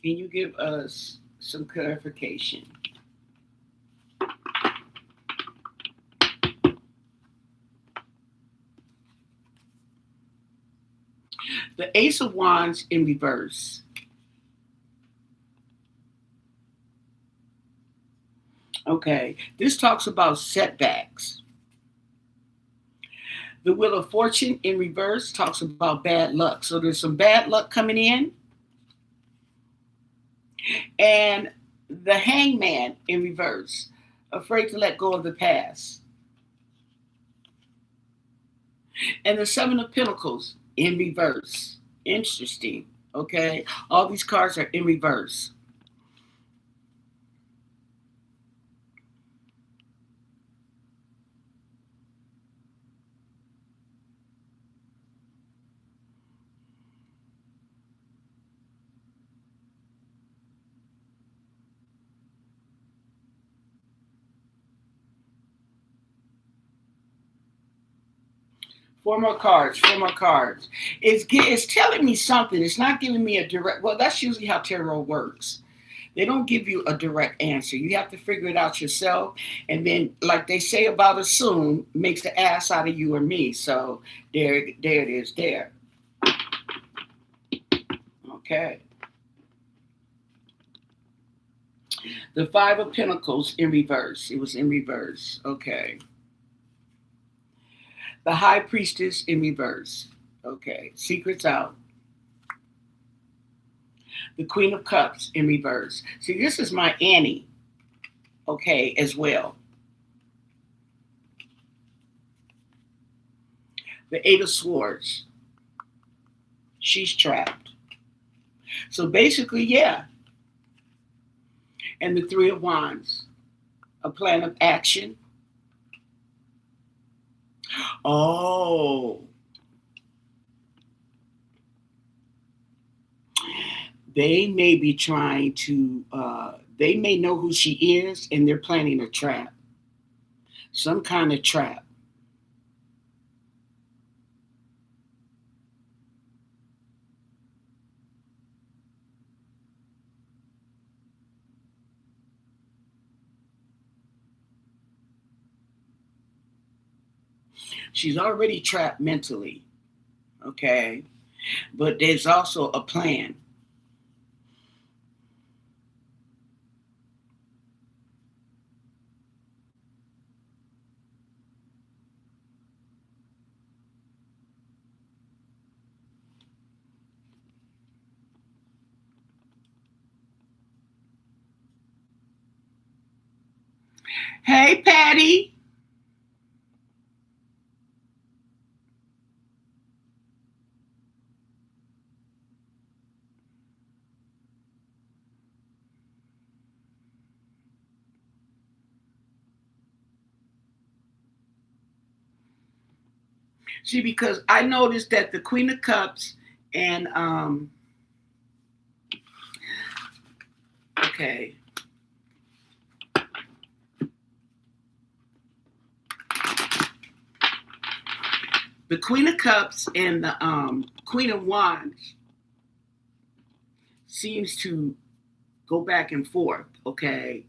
Can you give us some clarification? The Ace of Wands in reverse. Okay, this talks about setbacks. The Wheel of Fortune in reverse talks about bad luck. So there's some bad luck coming in. And the Hangman in reverse, afraid to let go of the past. And the Seven of Pentacles in reverse. Interesting. Okay, all these cards are in reverse. Four more cards. Four more cards. It's telling me something. It's not giving me a direct. Well, that's usually how tarot works. They don't give you a direct answer. You have to figure it out yourself. And then, like they say about assume, makes the ass out of you or me. So there it is. There. Okay. The Five of Pentacles in reverse. It was in reverse. Okay. The High Priestess in reverse. Okay. Secrets out. The Queen of Cups in reverse. See, this is my Annie. Okay, as well. The Eight of Swords. She's trapped. So basically, yeah. And the Three of Wands. A plan of action. Oh. They may be trying to, they may know who she is and they're planning a trap. Some kind of trap. She's already trapped mentally. Okay. But there's also a plan. Hey, Patty. See, because I noticed that the Queen of Cups and okay. The Queen of Cups and the Queen of Wands seems to go back and forth, okay?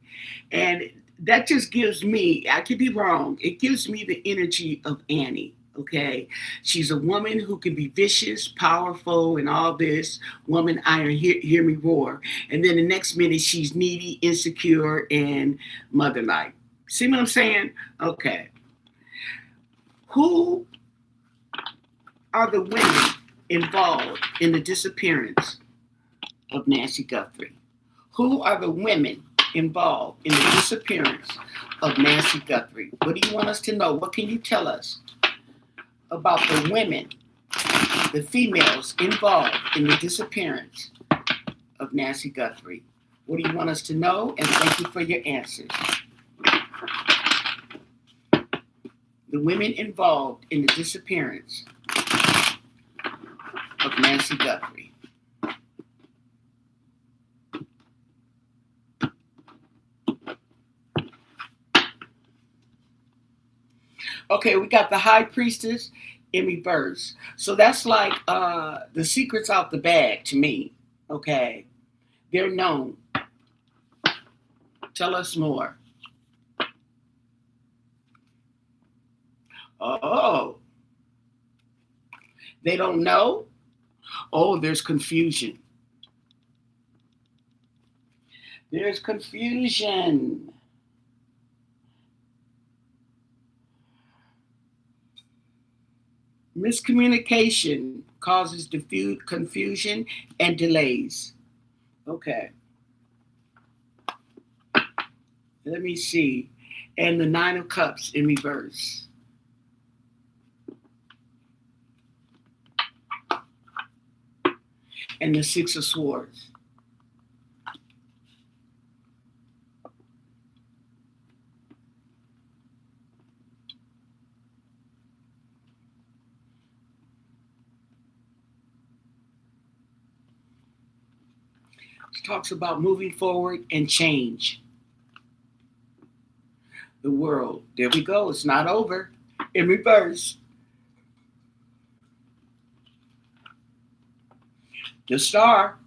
And that just gives me, I could be wrong, it gives me the energy of Annie, Okay, she's a woman who can be vicious, powerful, and all this. Woman iron, hear me roar. And then the next minute, she's needy, insecure, and mother-like. See what I'm saying? Okay. Who are the women involved in the disappearance of Nancy Guthrie? Who are the women involved in the disappearance of Nancy Guthrie? What do you want us to know? What can you tell us about the women, the females involved in the disappearance of Nancy Guthrie? What do you want us to know? And thank you for your answers. The women involved in the disappearance of Nancy Guthrie. Okay, we got the high priestess in reverse. So that's like the secret's out the bag to me. Okay, they're known. Tell us more. Oh, they don't know? Oh, there's confusion. There's confusion. Miscommunication causes confusion and delays. Okay. Let me see. And the Nine of Cups in reverse. And the Six of Swords. It talks about moving forward and change. The world. There we go. It's not over. In reverse. The Star.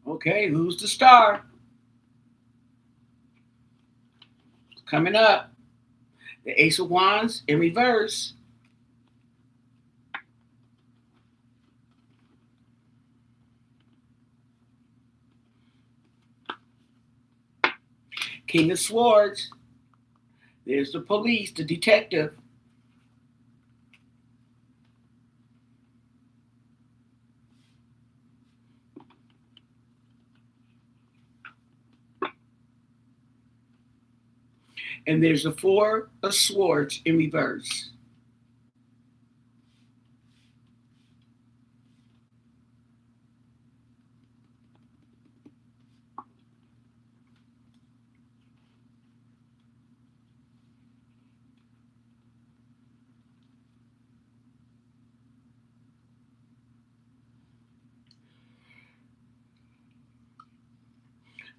Okay, who's the star? Coming up. The Ace of Wands in reverse. King of Swords. There's the police, the detective. And there's the Four of Swords in reverse.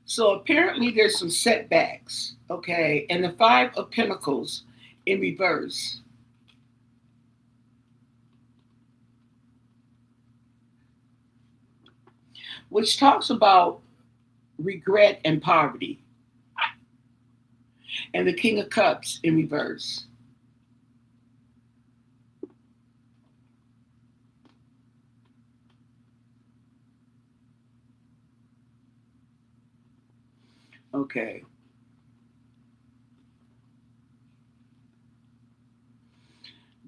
So apparently there's some setbacks, okay? And the Five of Pentacles in reverse. Which talks about regret and poverty. And the King of Cups in reverse. Okay.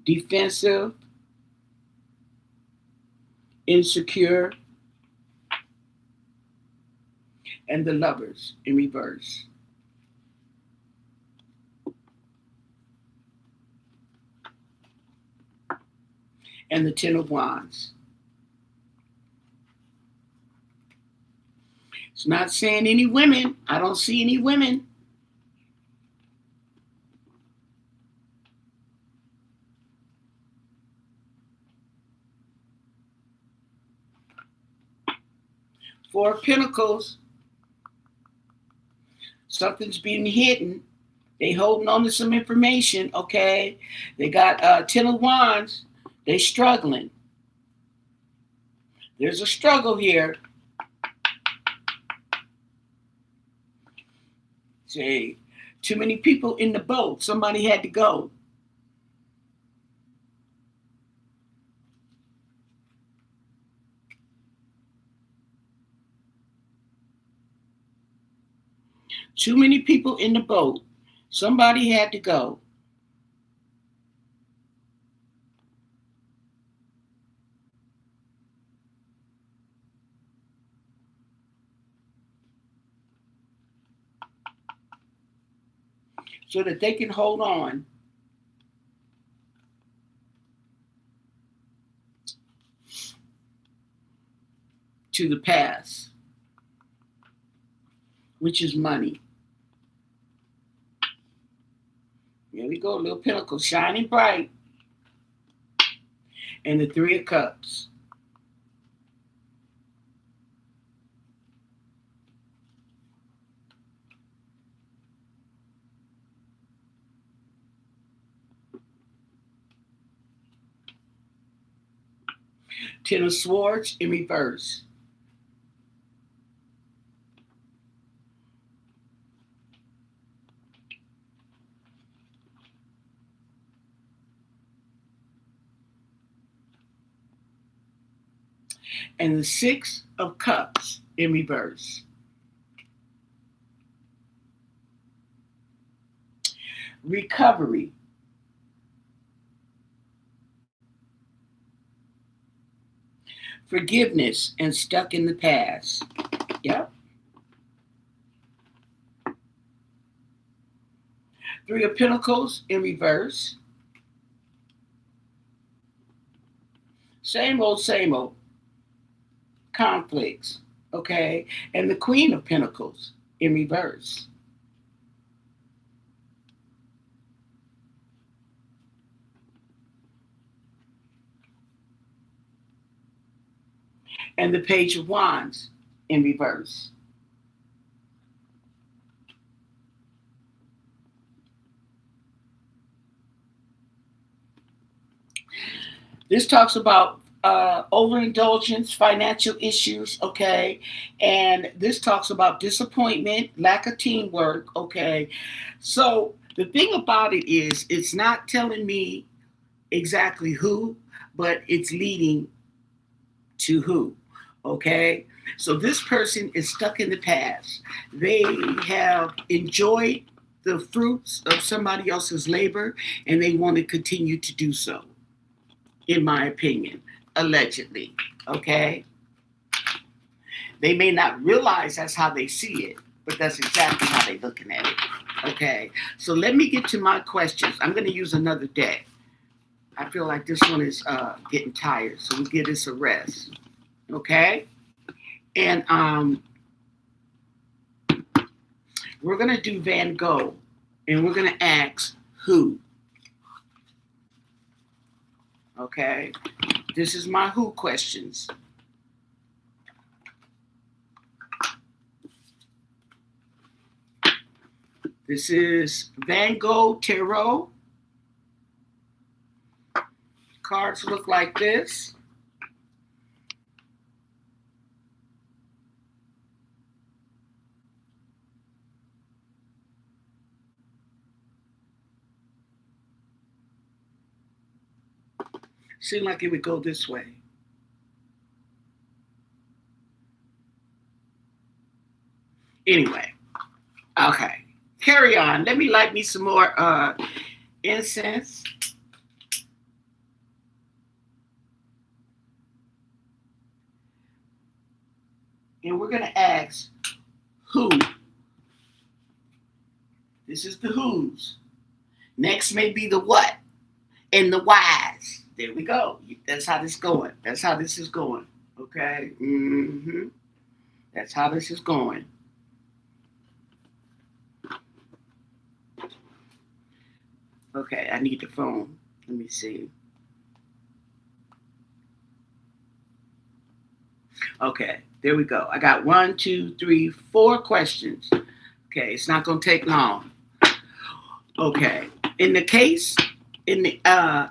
Defensive, insecure, and the Lovers in reverse. And the Ten of Wands. It's not saying any women. I don't see any women. Four of Pentacles. Something's being hidden. They holding on to some information, okay? They got Ten of Wands. They struggling. There's a struggle here. See, Too many people in the boat. Somebody had to go. Too many people in the boat. Somebody had to go. So that they can hold on to the past, which is money. Here we go, little pinnacle shining bright. And the Three of Cups. Ten of Swords in reverse. And the Six of Cups in reverse. Recovery. Forgiveness and stuck in the past. Yep. Three of Pentacles in reverse. Same old conflicts. Okay. And the Queen of Pentacles in reverse. And the Page of Wands in reverse. This talks about overindulgence, financial issues, okay? And this talks about disappointment, lack of teamwork, okay? So the thing about it is, it's not telling me exactly who, but it's leading to who, okay? So this person is stuck in the past. They have enjoyed the fruits of somebody else's labor, and they want to continue to do so, in my opinion, allegedly, okay? They may not realize that's how they see it, but that's exactly how they're looking at it, okay? So let me get to my questions. I'm going to use another deck. I feel like this one is getting tired, so we give this a rest, okay? And we're going to do Van Gogh, and we're going to ask who. Okay? This is my who questions. This is Van Gogh Tarot. Cards look like this. Seemed like it would go this way. Anyway, okay. Carry on. Let me light me some more incense. And we're going to ask who. This is the who's. Next may be the what and the whys. There we go. That's how this is going. That's how this is going. Okay? Mm-hmm. That's how this is going. Okay, I need the phone. Let me see. Okay, there we go. I got 1, 2, 3, 4 questions. Okay, it's not going to take long. Okay, in the case, in the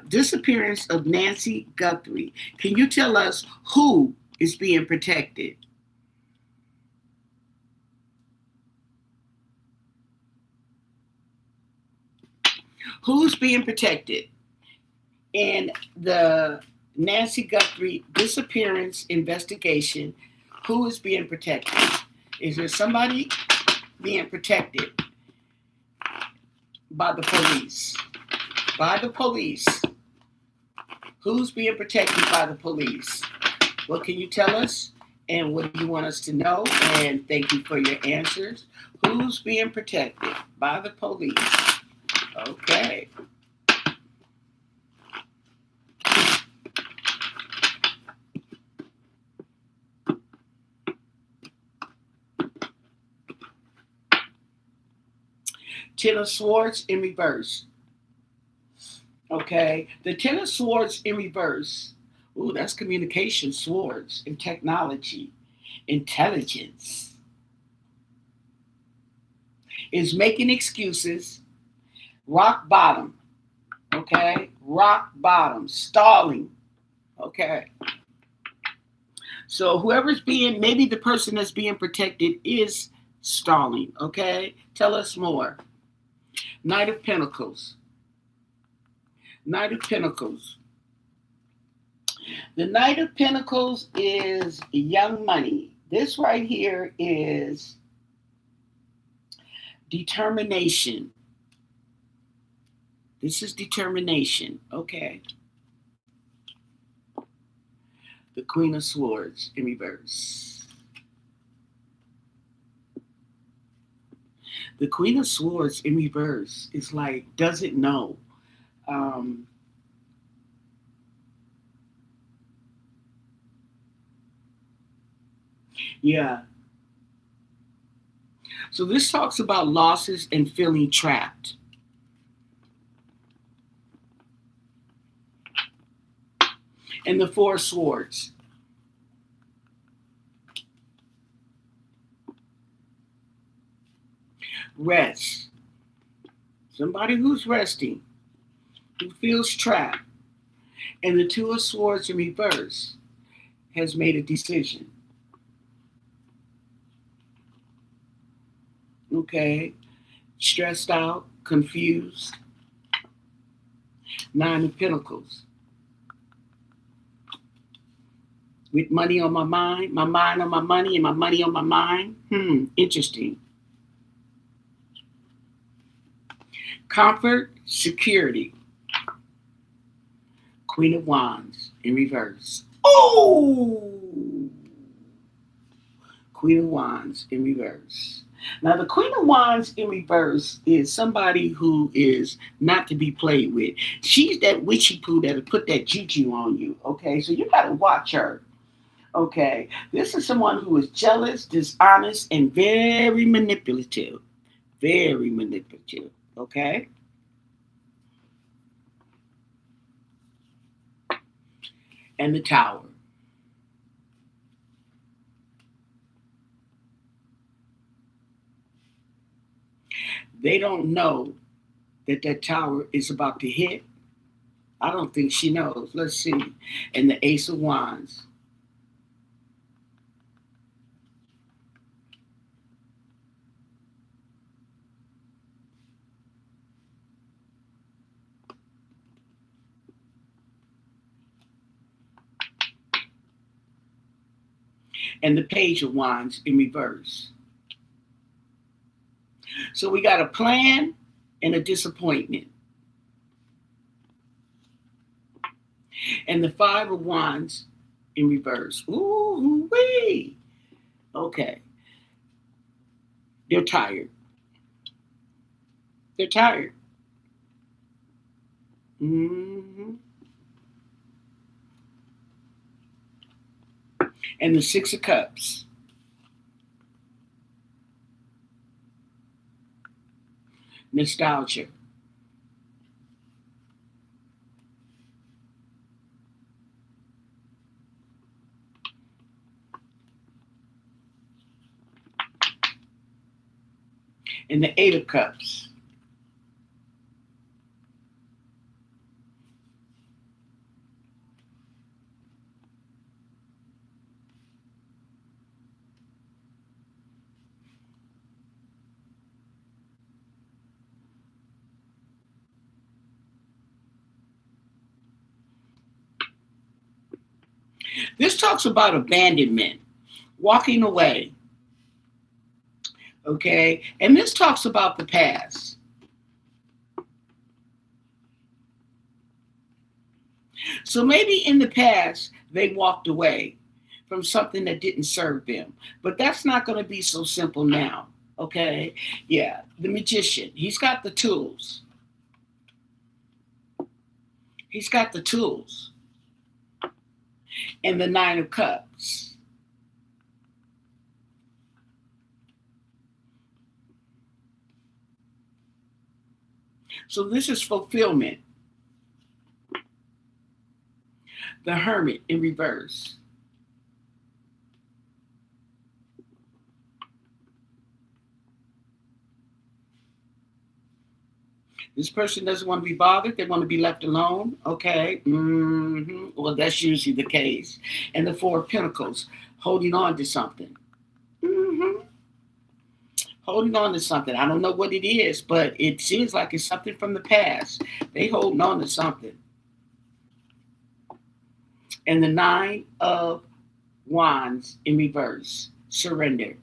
disappearance of Nancy Guthrie, can you tell us who is being protected? Who's being protected in the Nancy Guthrie disappearance investigation? Who is being protected? Is there somebody being protected by the police? By the police. Who's being protected by the police? What can you tell us? And what do you want us to know? And thank you for your answers. Who's being protected by the police? Okay. Ten of Swords in reverse. Okay. The Ten of Swords in reverse. Ooh, that's communication, swords, and technology, intelligence. Is making excuses, rock bottom. Okay. Rock bottom, stalling. Okay. So whoever's being, maybe the person that's being protected is stalling. Okay. Tell us more. Knight of Pentacles. Knight of Pentacles. The Knight of Pentacles is young money. This right here is determination. This is determination. Okay. The Queen of Swords in reverse. The Queen of Swords in reverse is like, doesn't know. Yeah. So this talks about losses and feeling trapped. And the Four of Swords. Rest. Somebody who's resting, who feels trapped. And the Two of Swords in reverse has made a decision. Okay. Stressed out, confused. Nine of Pentacles. With money on my mind on my money, and my money on my mind. Interesting. Comfort, security. Queen of Wands in reverse. Oh! Queen of Wands in reverse. Now, the Queen of Wands in reverse is somebody who is not to be played with. She's that witchy poo that'll put that juju on you, okay? So you got to watch her, okay? This is someone who is jealous, dishonest, and very manipulative. Very manipulative, okay? And the Tower. They don't know that that tower is about to hit. I don't think she knows. Let's see. And the Ace of Wands. And the Page of Wands in reverse. So we got a plan and a disappointment. And the Five of Wands in reverse. Ooh, wee. Okay. They're tired. They're tired. Mm-hmm. And the Six of Cups. Nostalgia. And the Eight of Cups. This talks about abandonment, walking away. Okay. And this talks about the past. So maybe in the past, they walked away from something that didn't serve them. But that's not going to be so simple now. Okay. Yeah. The magician, he's got the tools. He's got the tools. And the Nine of Cups. So this is fulfillment. The Hermit in reverse. This person doesn't want to be bothered. They want to be left alone. Okay. Well, that's usually the case. And the Four of Pentacles, holding on to something. Holding on to something. I don't know what it is, but it seems like it's something from the past. They holding on to something. And the Nine of Wands in reverse. Surrender.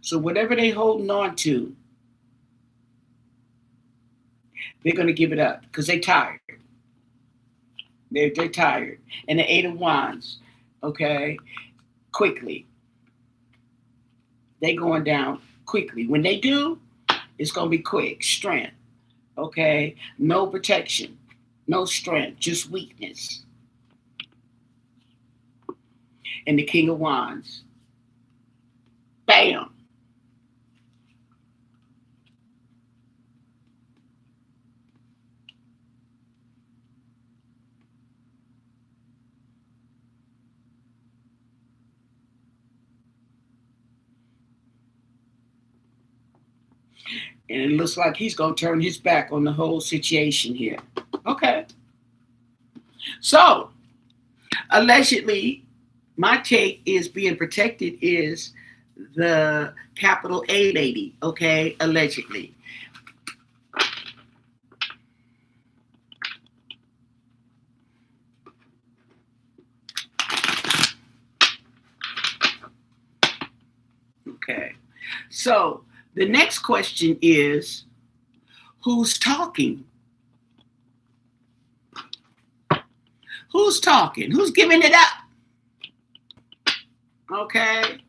So whatever they holding on to, they're going to give it up because they're tired. They're tired. And the Eight of Wands, okay, quickly. They going down quickly. When they do, it's going to be quick. Strength, okay? No protection, no strength, just weakness. And the King of Wands, bam. And it looks like he's going to turn his back on the whole situation here. Okay. So, allegedly, my take is being protected is the capital A lady, okay? Allegedly. Okay. So, the next question is, who's talking? Who's talking? Who's giving it up? Okay.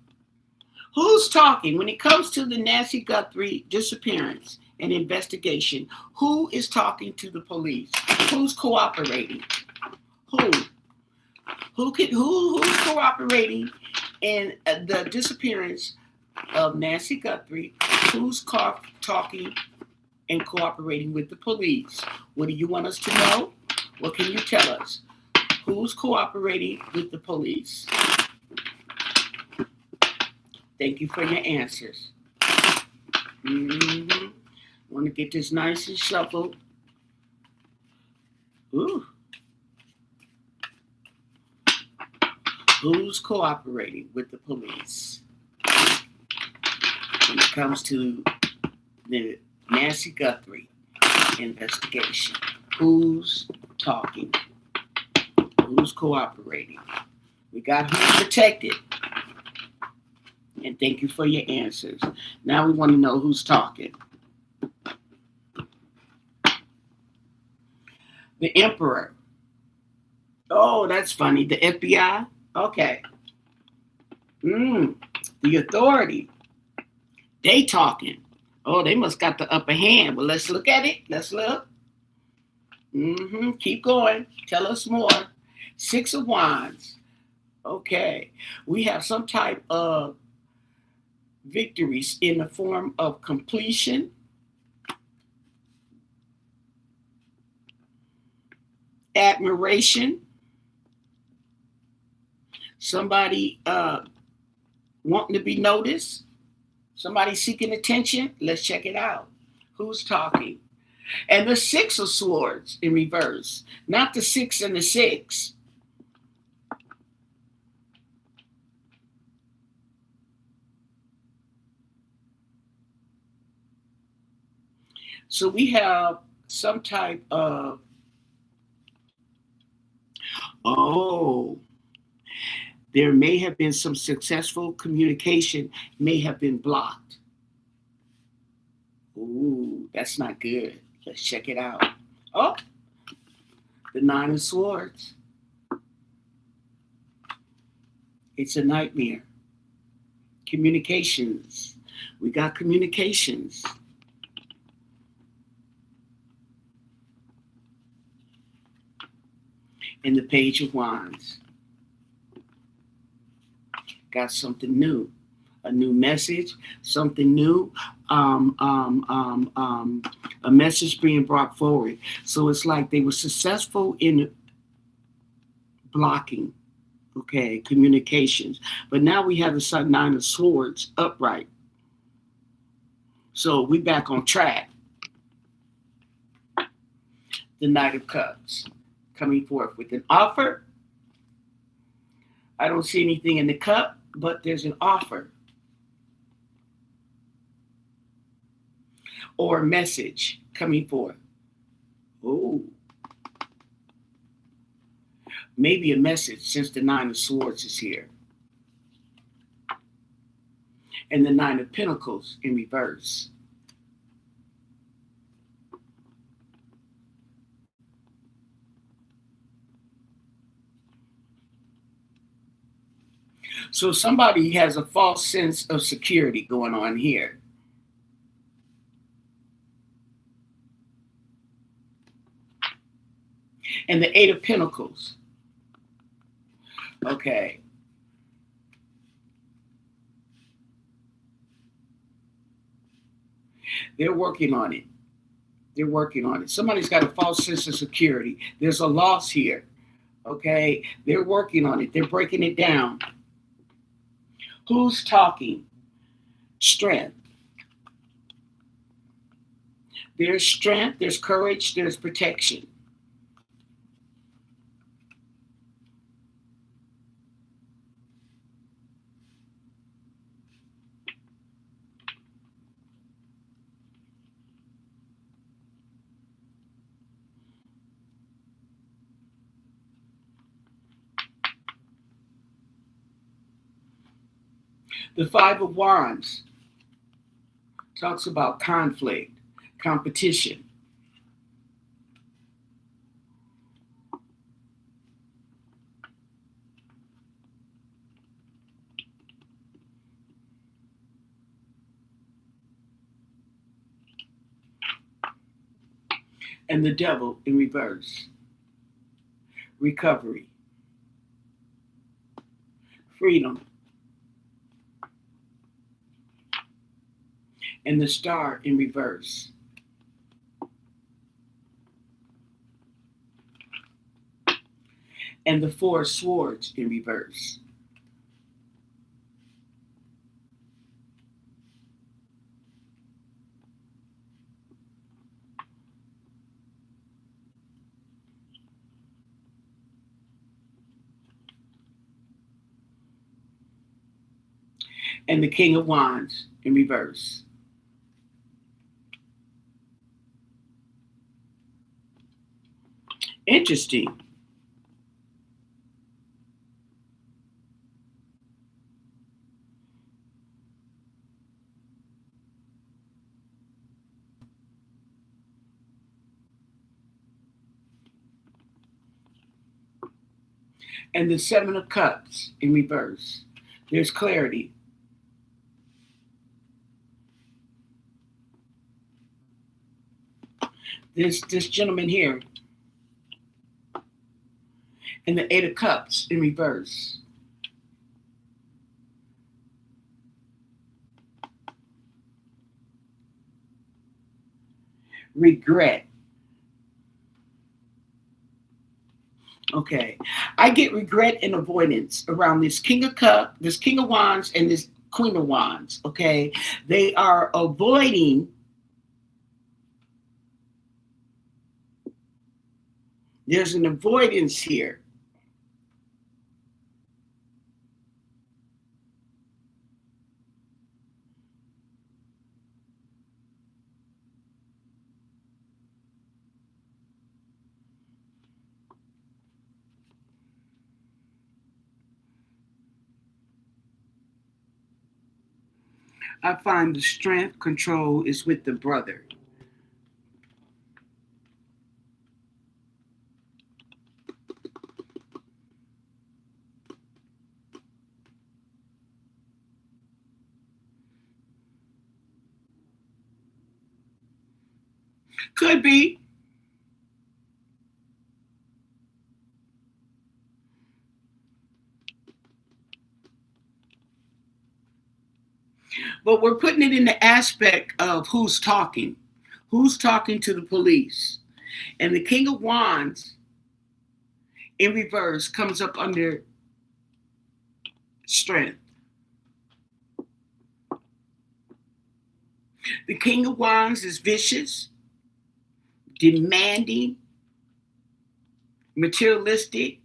Who's talking? When it comes to the Nancy Guthrie disappearance and investigation, who is talking to the police? Who's cooperating? Who? Who's cooperating in the disappearance of Nancy Guthrie? Who's talking and cooperating with the police? What do you want us to know? What can you tell us? Who's cooperating with the police? Thank you for your answers. Want to get this nice and shuffled. Ooh. Who's cooperating with the police when it comes to the Nancy Guthrie investigation? Who's talking? Who's cooperating? We got who's protected. And thank you for your answers. Now we want to know who's talking. The Emperor. Oh, that's funny. The FBI. Okay. The Authority. They talking. Oh, they must got the upper hand. Well, let's look at it. Let's look. Keep going. Tell us more. Six of Wands. Okay. We have some type of victories in the form of completion, admiration, somebody wanting to be noticed, somebody seeking attention. Let's check it out. Who's talking? And the Six of Swords in reverse, not the six and the six. So we have some type of Oh, there may have been some successful communication, may have been blocked. Ooh, that's not good. Let's check it out. Oh, the Nine of Swords. It's a nightmare. Communications. We got communications. And the Page of Wands. Got something new. A new message, something new, a message being brought forward. So it's like they were successful in blocking, okay, communications. But now we have the Nine of Swords upright. So we back on track. The Knight of Cups coming forth with an offer. I don't see anything in the cup, but there's an offer or a message coming forth. Oh, maybe a message since the Nine of Swords is here. And the Nine of Pentacles in reverse. So somebody has a false sense of security going on here. And the Eight of Pentacles. Okay. They're working on it. They're working on it. Somebody's got a false sense of security. There's a loss here. Okay. They're working on it. They're breaking it down. Who's talking? Strength. There's strength, there's courage, there's protection. The Five of Wands talks about conflict, competition. And the Devil in reverse. Recovery. Freedom. And the Star in reverse. And the Four of Swords in reverse. And the King of Wands in reverse. Interesting. And the Seven of Cups in reverse. There's clarity. This gentleman here. And the Eight of Cups in reverse. Regret. Okay. I get regret and avoidance around this King of Cups, this King of Wands, and this Queen of Wands. Okay. They are avoiding. There's an avoidance here. I find the strength, control is with the brother. Could be. But we're putting it in the aspect of who's talking. Who's talking to the police? And the King of Wands in reverse comes up under strength. The King of Wands is vicious, demanding, materialistic,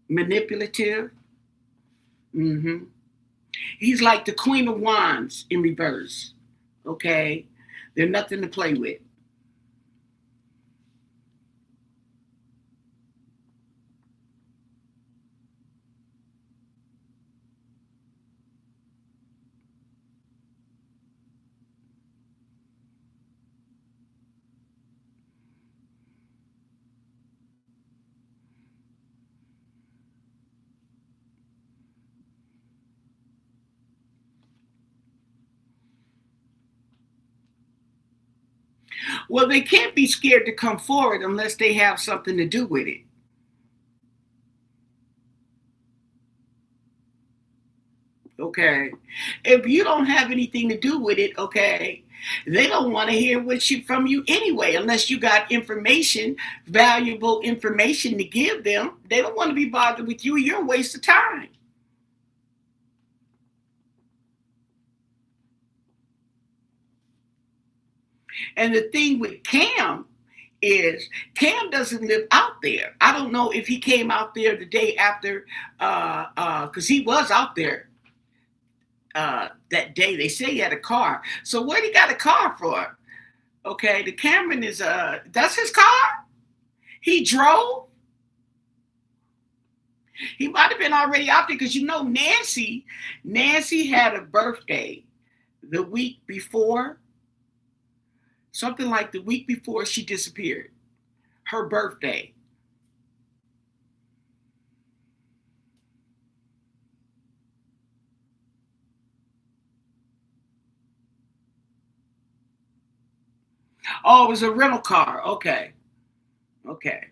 manipulative. Mm-hmm. He's like the Queen of Wands in reverse. Okay? They're nothing to play with. Well, they can't be scared to come forward unless they have something to do with it. Okay. If you don't have anything to do with it, okay, they don't want to hear from you anyway, unless you got information, valuable information to give them. They don't want to be bothered with you. You're a waste of time. And the thing with Cam is Cam doesn't live out there. I don't know if he came out there the day after, because he was out there that day. They say he had a car. So what he got a car for? Okay, the Cameron is that's his car. He drove. He might have been already out there because Nancy had a birthday the week before, something like the week before she disappeared. Her birthday. Oh, it was a rental car. Okay. Okay.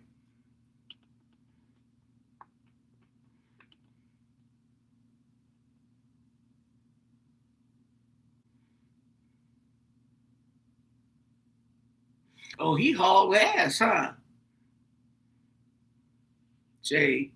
Oh, he hauled ass, huh? Jay.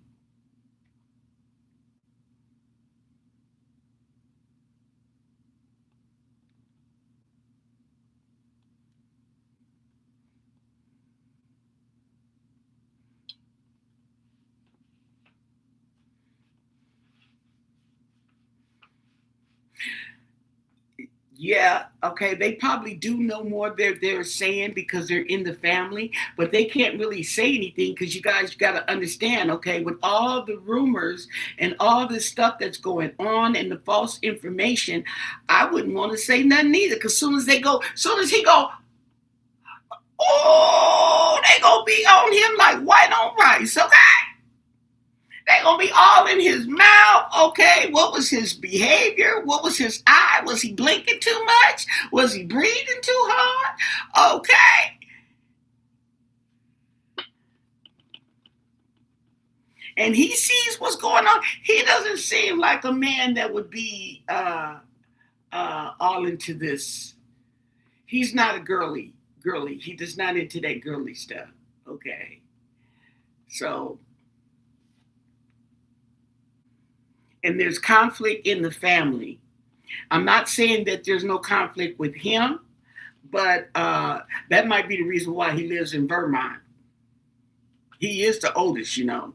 Yeah, okay. They probably do know more they're saying because they're in the family, but they can't really say anything because you guys got to understand, okay, with all the rumors and all this stuff that's going on and the false information, I wouldn't want to say nothing either. Because soon as he go, oh, they gonna be on him like white on rice, okay? They gonna be all in his mouth. Okay, what was his behavior? What was his eye? Was he blinking too much? Was he breathing too hard? Okay. And he sees what's going on. He doesn't seem like a man that would be all into this. He's not a girly. He does not into that girly stuff. Okay. So, and there's conflict in the family. I'm not saying that there's no conflict with him, but that might be the reason why he lives in Vermont. He is the oldest, you know.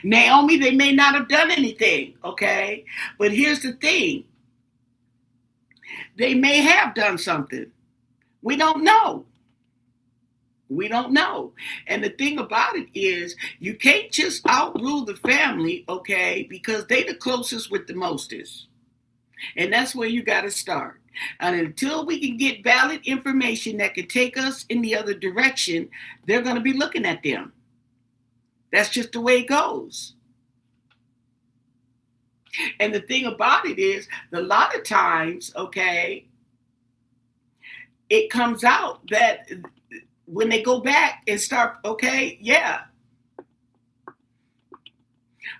Naomi, they may not have done anything, okay? But here's the thing, they may have done something. We don't know. We don't know. And the thing about it is, you can't just outrule the family, okay, because they the closest with the mostest. And that's where you got to start. And until we can get valid information that can take us in the other direction, they're going to be looking at them. That's just the way it goes. And the thing about it is, a lot of times, okay, it comes out that when they go back and start, okay, yeah,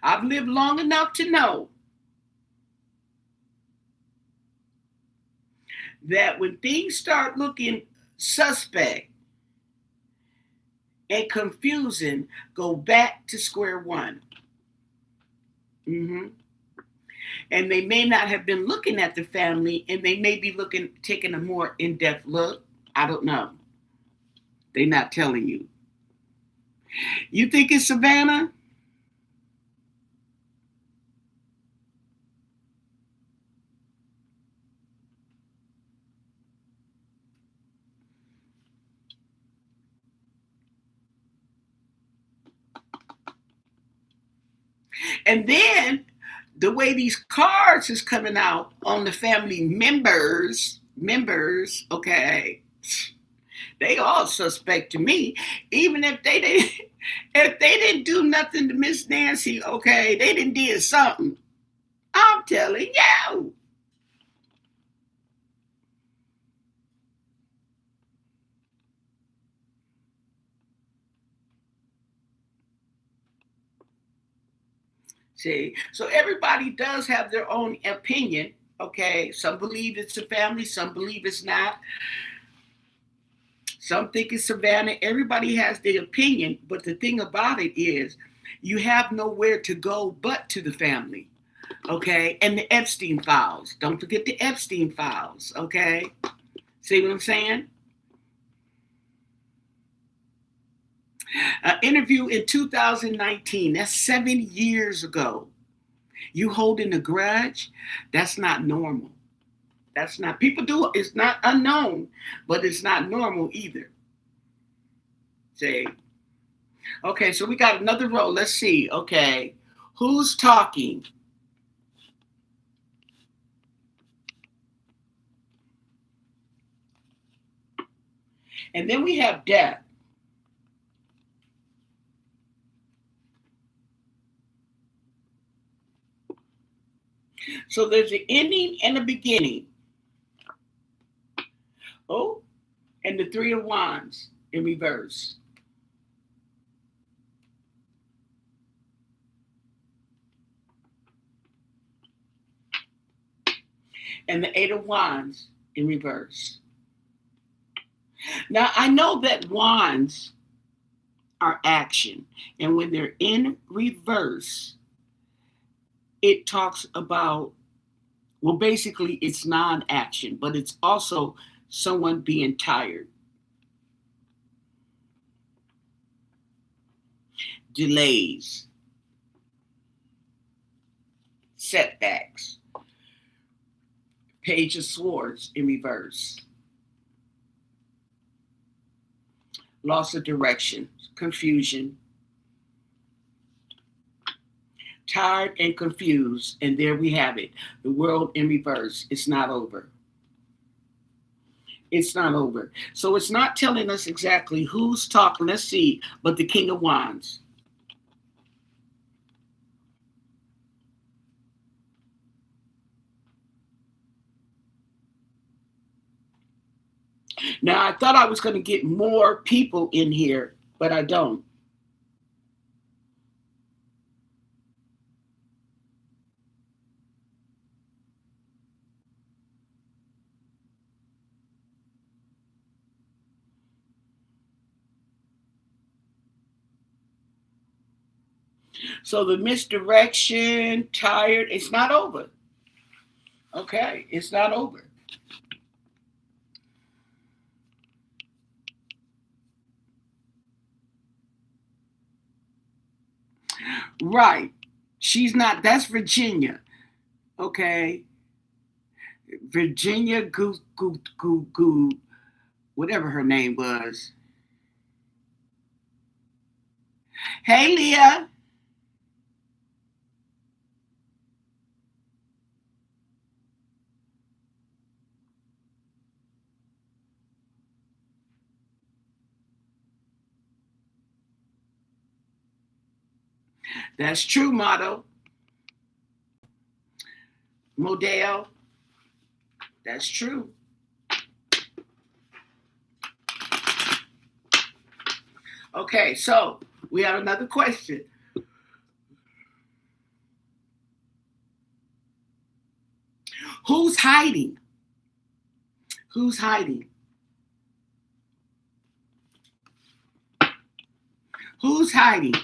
I've lived long enough to know that when things start looking suspect and confusing, go back to square one. Mm-hmm. And they may not have been looking at the family, and they may be taking a more in-depth look. I don't know. They're not telling you. You think it's Savannah? And then the way these cards is coming out on the family members, okay, they all suspect to me. Even if they didn't do nothing to Miss Nancy, okay, they didn't did something. I'm telling you. See, so everybody does have their own opinion. Okay, some believe it's a family, some believe it's not. Some think it's Savannah. Everybody has their opinion, but the thing about it is, you have nowhere to go but to the family. Okay, and the Epstein files. Don't forget the Epstein files. Okay, see what I'm saying? An interview in 2019. That's 7 years ago. You holding a grudge? That's not normal. That's not, people do, it's not unknown, but it's not normal either. See? Okay, so we got another row. Let's see. Okay, who's talking? And then we have death. So there's an ending and a beginning. Oh, and the Three of Wands in reverse. And the Eight of Wands in reverse. Now, I know that wands are action, and when they're in reverse, it talks about, well, basically, it's non action, but it's also someone being tired, delays, setbacks. Page of Swords in reverse. Loss of direction, confusion, tired and confused. And there we have it. The world in reverse. It's not over. It's not over. So it's not telling us exactly who's talking. Let's see. But the King of Wands. Now, I thought I was going to get more people in here, but I don't. So the misdirection, tired, it's not over. Okay, it's not over. Right. She's not, that's Virginia. Okay. Virginia Goo, whatever her name was. Hey, Leah. That's true, Motto. Modell. That's true. Okay, so we have another question. Who's hiding? Who's hiding? Who's hiding?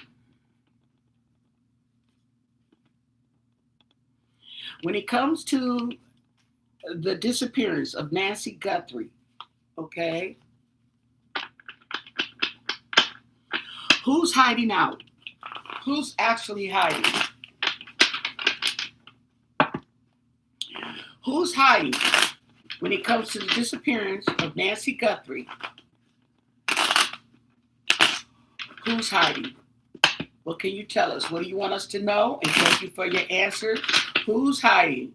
When it comes to the disappearance of Nancy Guthrie, okay, who's hiding out? Who's actually hiding? Who's hiding when it comes to the disappearance of Nancy Guthrie? Who's hiding? What can you tell us? What do you want us to know? And thank you for your answer. Who's hiding?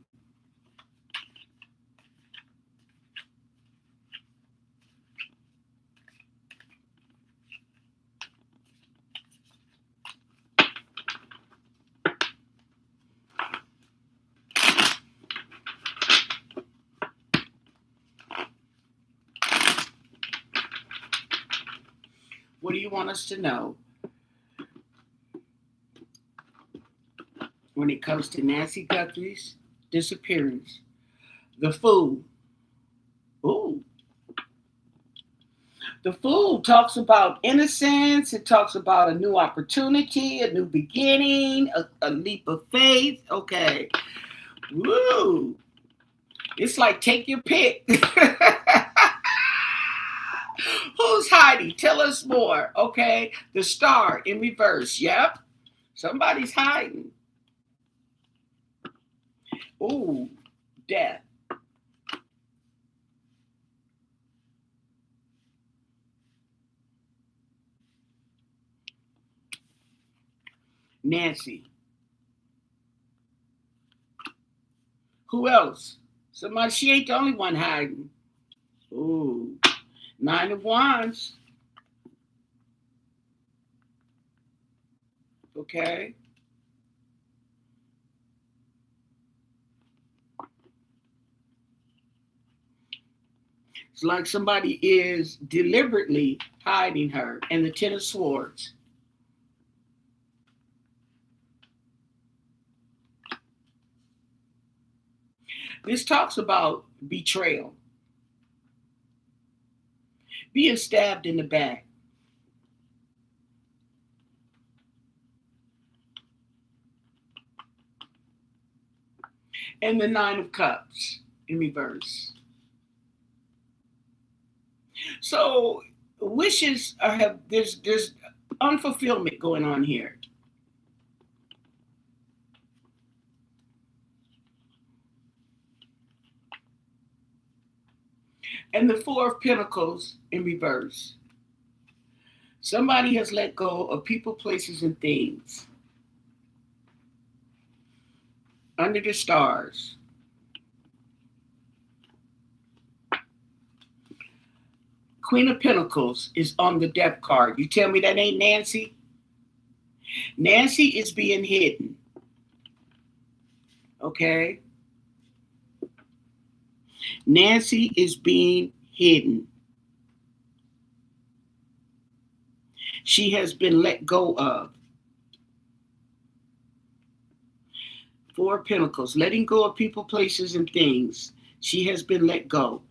What do you want us to know when it comes to Nancy Guthrie's disappearance? The Fool. Ooh. The Fool talks about innocence. It talks about a new opportunity, a new beginning, a leap of faith. Okay. Woo. It's like take your pick. Who's hiding? Tell us more. Okay. The Star in reverse. Yep. Somebody's hiding. Ooh. Death. Nancy. Who else? Somebody, she ain't the only one hiding. Ooh. Nine of Wands. Okay. It's like somebody is deliberately hiding her. And the Ten of Swords. This talks about betrayal, being stabbed in the back. And the Nine of Cups in reverse. So wishes have there's unfulfillment going on here. And the Four of Pentacles in reverse. Somebody has let go of people, places, and things. Under the stars. Queen of Pentacles is on the death card. You tell me that ain't Nancy? Nancy is being hidden. Okay? Nancy is being hidden. She has been let go of. Four of Pentacles, letting go of people, places, and things. She has been let go.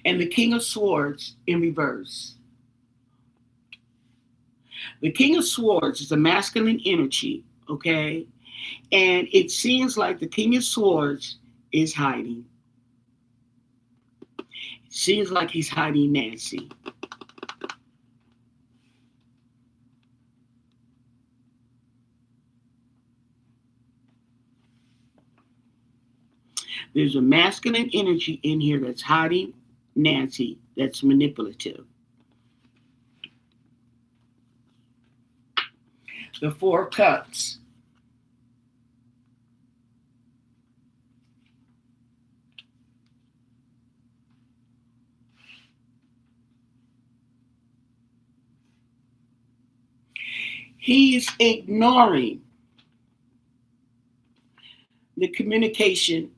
And the King of Swords in reverse. The King of Swords is a masculine energy, okay? And it seems like the King of Swords is hiding. It seems like he's hiding Nancy. There's a masculine energy in here that's hiding Nancy, that's manipulative. The Four of Cups. He's ignoring the communication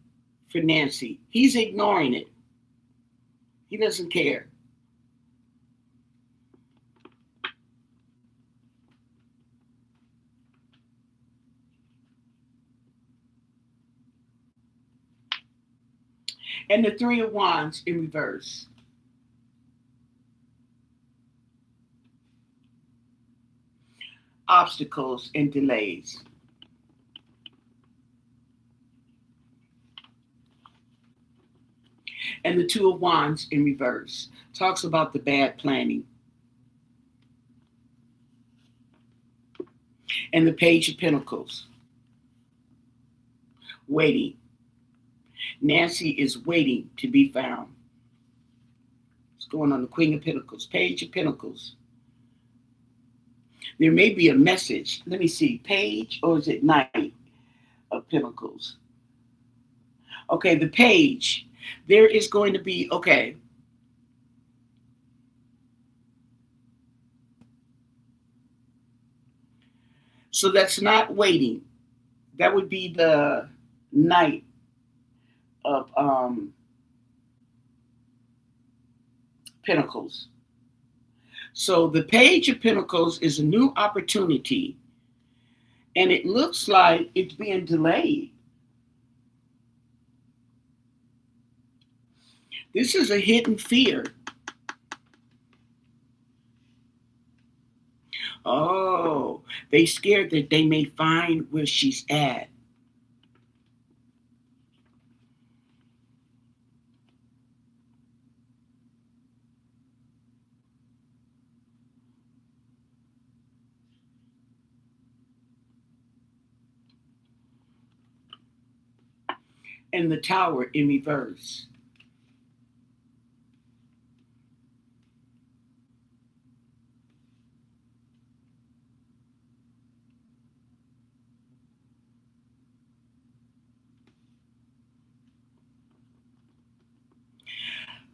for Nancy. He's ignoring it. He doesn't care. And the Three of Wands in reverse. Obstacles and delays. And the Two of Wands in reverse talks about the bad planning. And the Page of Pentacles. Waiting. Nancy is waiting to be found. It's going on the Queen of Pentacles. Page of Pentacles. There may be a message. Let me see. Page or is it Knight of Pentacles? Okay, the Page. There is going to be, okay. So that's not waiting. That would be the Knight of Pentacles. So the Page of Pentacles is a new opportunity, and it looks like it's being delayed. This is a hidden fear. Oh, they scared that they may find where she's at. And the Tower in reverse.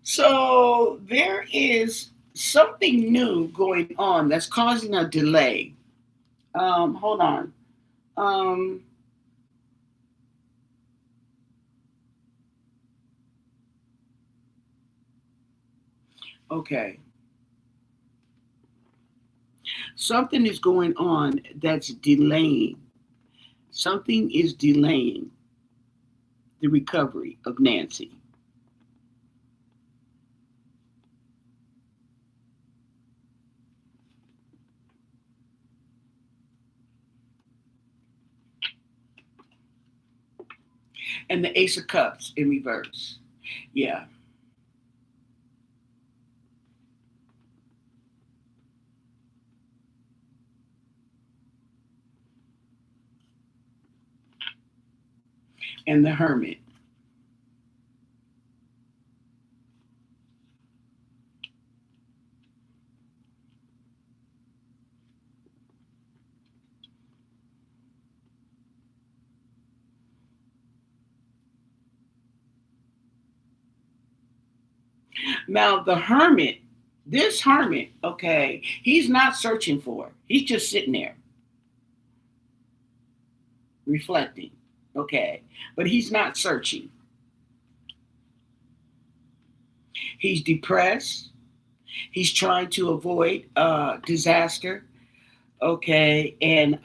So there is something new going on that's causing a delay. Hold on. Okay. Something is going on that's delaying. Something is delaying the recovery of Nancy. And the Ace of Cups in reverse. Yeah. And the Hermit. Now, the Hermit, this Hermit, okay, he's not searching for it. He's just sitting there reflecting, okay, but he's not searching. He's depressed. He's trying to avoid disaster, okay, and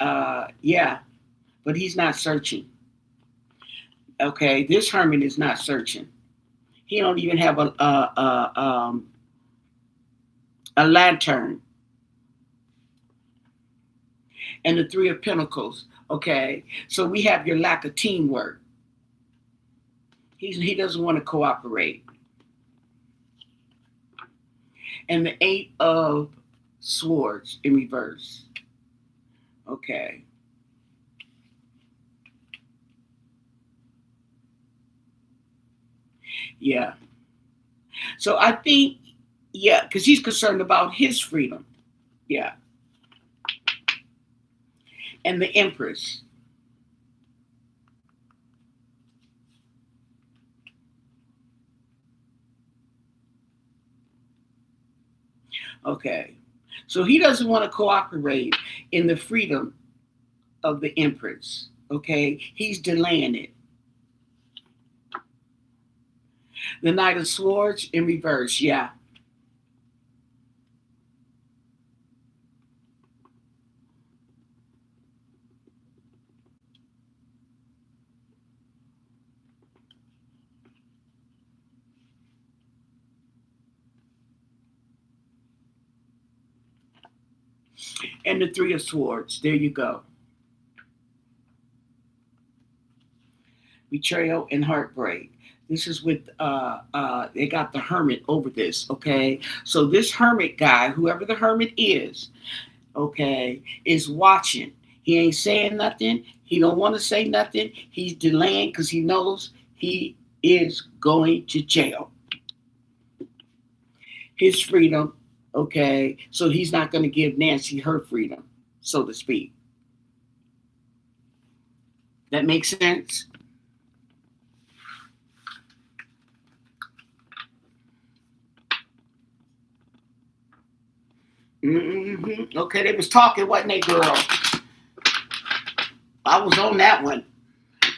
yeah, but he's not searching. Okay, this Hermit is not searching. He don't even have a lantern. And the Three of Pentacles. Okay, so we have your lack of teamwork. He doesn't want to cooperate. And the Eight of Swords in reverse. Okay. Yeah. So I think, yeah, because he's concerned about his freedom. Yeah. and the Empress. Okay. So he doesn't want to cooperate in the freedom of the Empress. Okay. He's delaying it. The Knight of Swords in reverse. Yeah. And the Three of Swords. There you go. Betrayal and heartbreak. This is with they got the Hermit over this, okay? So this Hermit guy, whoever the Hermit is, okay, is watching. He ain't saying nothing. He don't want to say nothing. He's delaying because he knows he is going to jail. His freedom, okay? So he's not going to give Nancy her freedom, so to speak. That makes sense? Okay, they was talking, wasn't they, girl? I was on that one.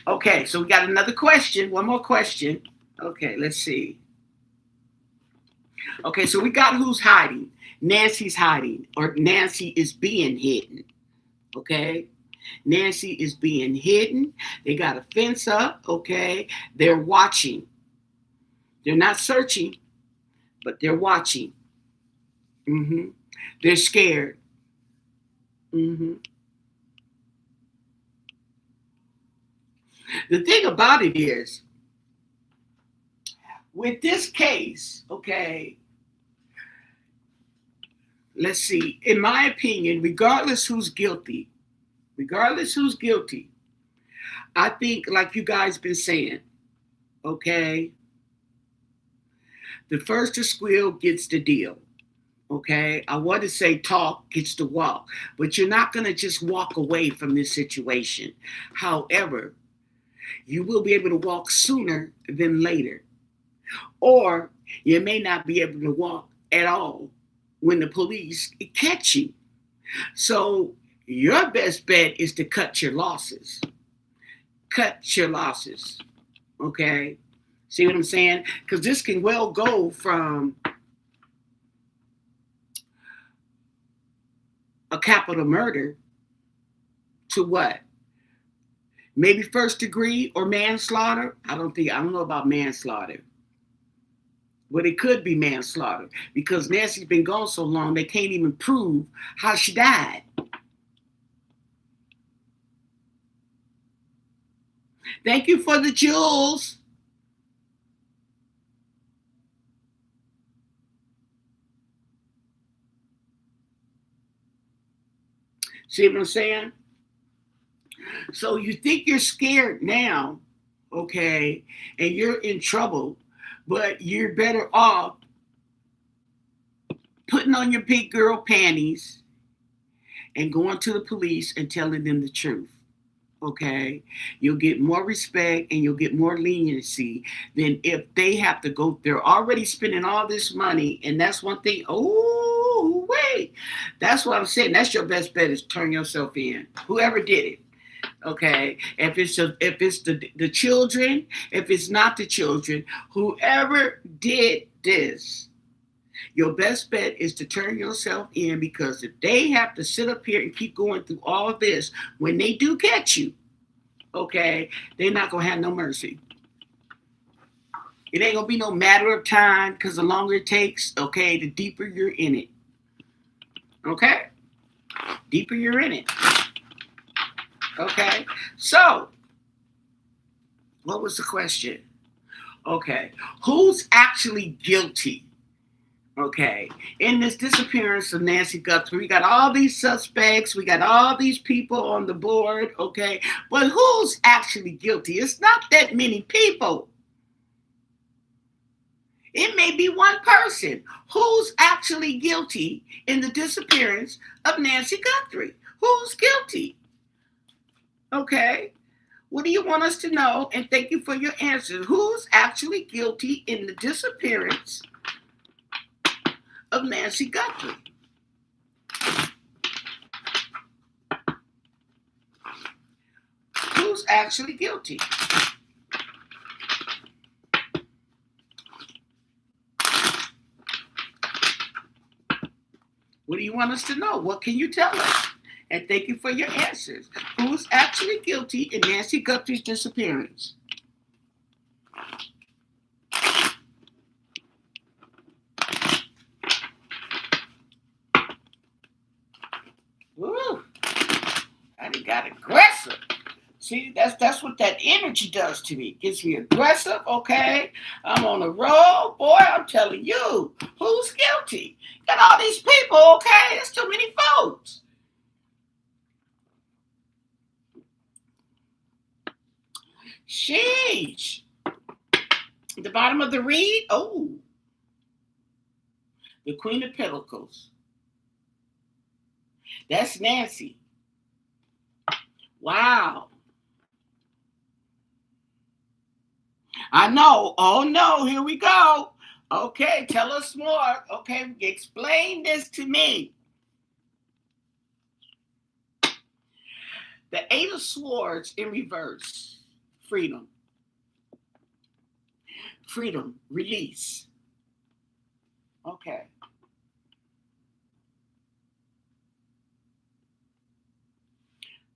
Okay, so we got another question. One more question. Okay, let's see. Okay, so we got who's hiding. Nancy's hiding, or Nancy is being hidden. Okay, Nancy is being hidden. They got a fence up. Okay, they're watching. They're not searching, but they're watching. Mm-hmm. They're scared. Mm-hmm. The thing about it is, with this case, okay, let's see, in my opinion, regardless who's guilty, I think, like you guys been saying, okay, the first to squeal gets the deal. Okay, I want to say talk gets the walk, but you're not going to just walk away from this situation. However, you will be able to walk sooner than later, or you may not be able to walk at all when the police catch you. So your best bet is to cut your losses. Cut your losses. Okay? See what I'm saying? Because this can well go from a capital murder to what? Maybe first degree or manslaughter. I don't know about manslaughter. But it could be manslaughter because Nancy's been gone so long they can't even prove how she died. Thank you for the jewels. See what I'm saying? So you think you're scared now, okay, and you're in trouble, but you're better off putting on your big girl panties and going to the police and telling them the truth. Okay, you'll get more respect and you'll get more leniency than if they have to go. They're already spending all this money, and that's one thing. Oh, wait, that's what I'm saying. That's your best bet is turn yourself in. Whoever did it. Okay, if it's the children, if it's not the children, whoever did this, your best bet is to turn yourself in, because if they have to sit up here and keep going through all this, when they do catch you, okay, they're not going to have no mercy. It ain't going to be no matter of time, because the longer it takes, okay, the deeper you're in it. Okay? Deeper you're in it. Okay? So, what was the question? Okay. Who's actually guilty? Okay, in this disappearance of Nancy Guthrie, we got all these suspects, we got all these people on the board, okay, but who's actually guilty? It's not that many people. It may be one person. Who's actually guilty in the disappearance of Nancy Guthrie? Who's guilty? Okay. What do you want us to know? And thank you for your answer. Who's actually guilty in the disappearance of Nancy Guthrie? Who's actually guilty? What do you want us to know? What can you tell us? And thank you for your answers. Who's actually guilty in Nancy Guthrie's disappearance? Woo! I done got aggressive. See, that's what that energy does to me. Gets me aggressive, okay? I'm on a roll, boy, I'm telling you. Who's guilty? Got all these people, okay? There's too many votes. Sheesh. The bottom of the reed, oh. The Queen of Pentacles. That's Nancy. Wow. I know. Oh no, here we go. Okay, tell us more. Okay, explain this to me. The Eight of Swords in reverse. Freedom. Freedom. Release. Okay.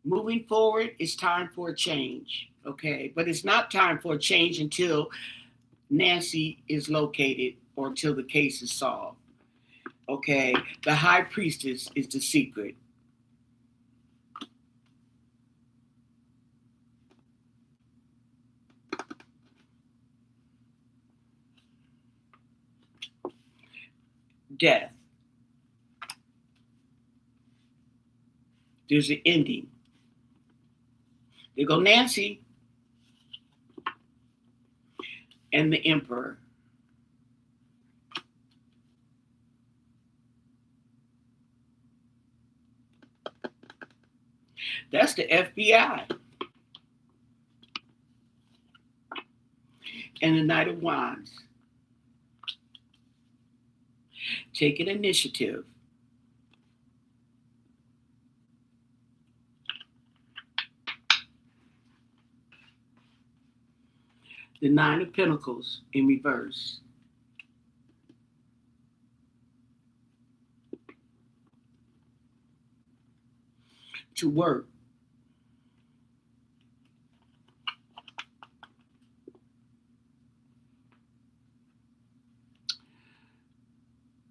Moving forward, it's time for a change. Okay, but it's not time for a change until Nancy is located or until the case is solved. Okay, the High Priestess is the secret. Death. There's an ending. There go Nancy and the Emperor. That's the FBI. And the Knight of Wands. Taking initiative. The Nine of Pentacles in reverse. To work.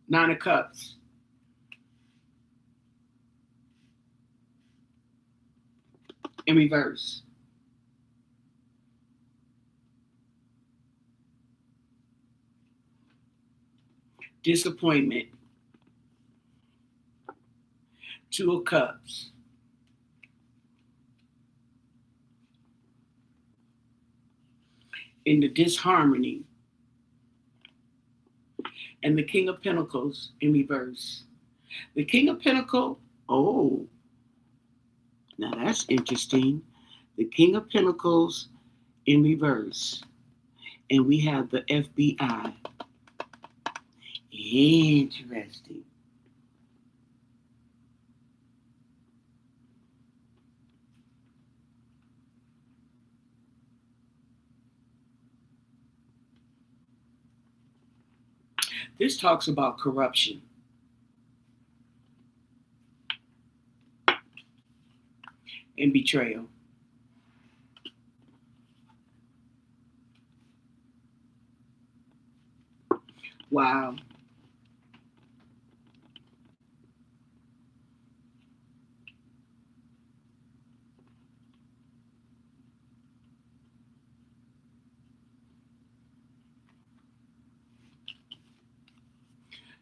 Nine of Cups. In reverse. Disappointment. Two of Cups. In the disharmony. And the King of Pentacles in reverse. The King of Pentacles, oh, now that's interesting. The King of Pentacles in reverse. And we have the FBI. Interesting. This talks about corruption. And betrayal. Wow.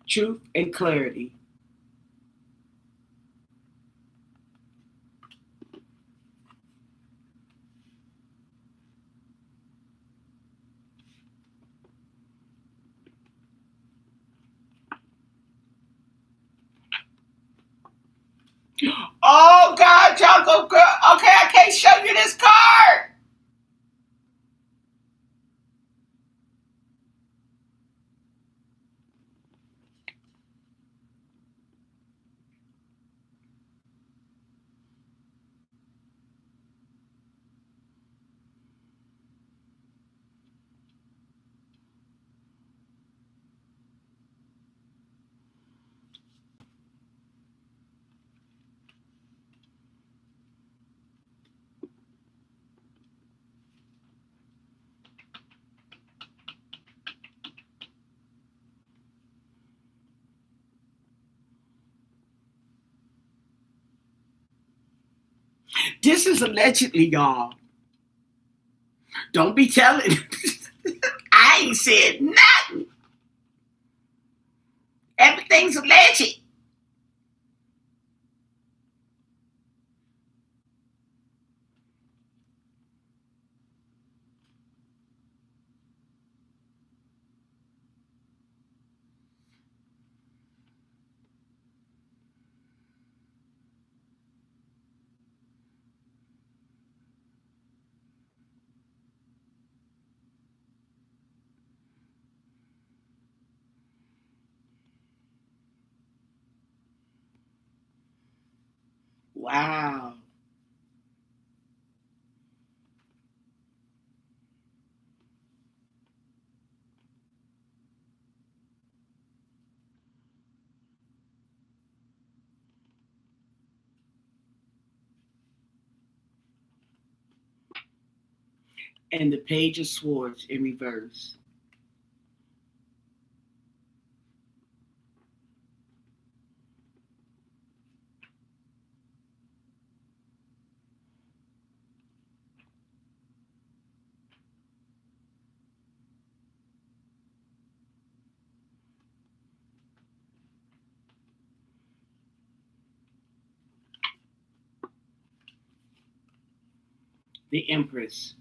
Truth and clarity. Oh God, y'all go girl. Okay, I can't show at this card. This is allegedly, y'all. Don't be telling. I ain't said nothing. Everything's alleged. Wow. And the Page of Swords in reverse. The Empress.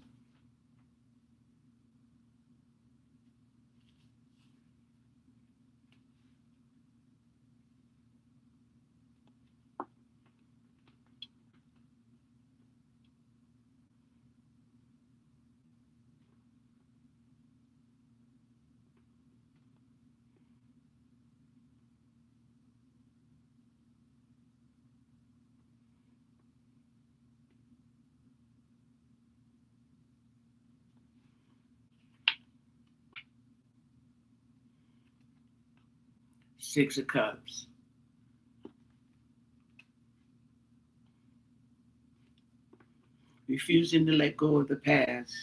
Six of Cups. Refusing to let go of the past.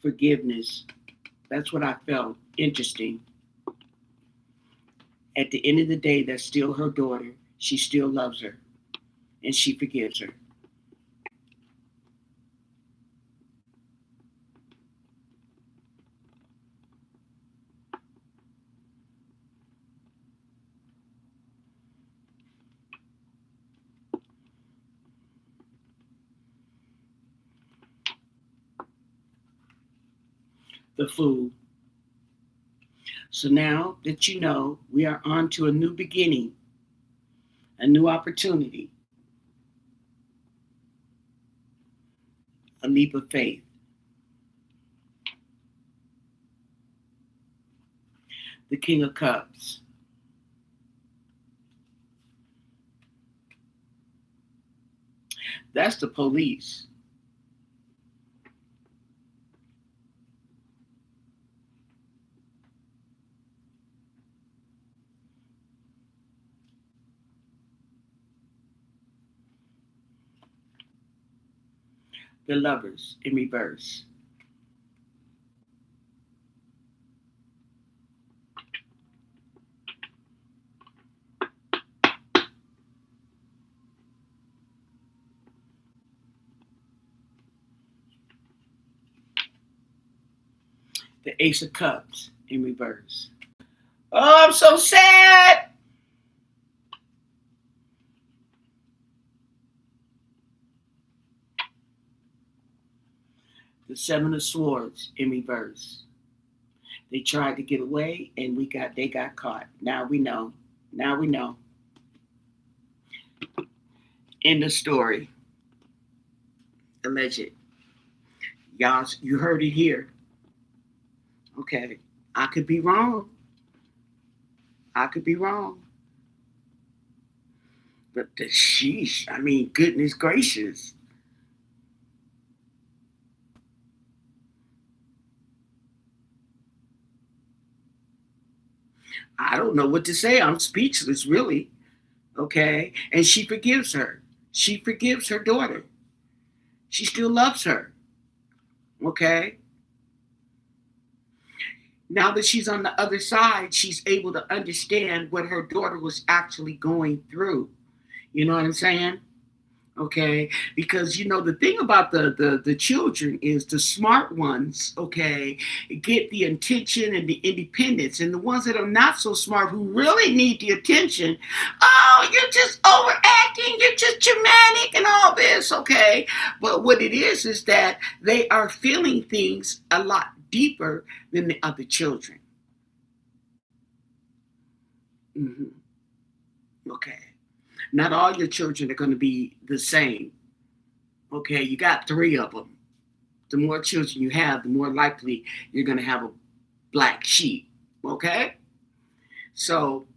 Forgiveness. That's what I felt. Interesting. At the end of the day, that's still her daughter. She still loves her. And she forgives her. The Fool. So now that you know, we are on to a new beginning, a new opportunity, a leap of faith. The King of Cups. That's the police. The Lovers in reverse. The Ace of Cups in reverse. Oh, I'm so sad. The Seven of Swords in reverse. They tried to get away, and they got caught. Now we know. Now we know. End of story. Alleged. Y'all, you heard it here. Okay. I could be wrong. I could be wrong. But the sheesh, I mean, goodness gracious. I don't know what to say. I'm speechless, really. Okay. And she forgives her. She forgives her daughter. She still loves her. Okay. Now that she's on the other side, she's able to understand what her daughter was actually going through. You know what I'm saying? Okay, because the thing about the children is the smart ones, okay, get the attention and the independence, and the ones that are not so smart, who really need the attention, oh, you're just overacting, you're just dramatic and all this, okay. But what it is that they are feeling things a lot deeper than the other children. Hmm. Okay, not all your children are going to be the same. Okay, you got three of them. The more children you have, the more likely you're going to have a black sheep. Okay? So,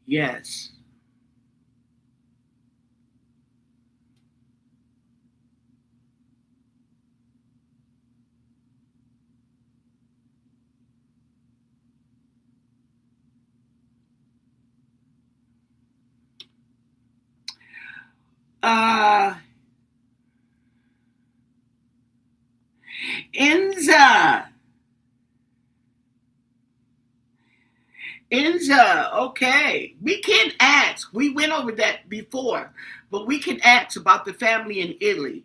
yes. Uh, Enza. Enza, okay. We can ask. We went over that before, but we can ask about the family in Italy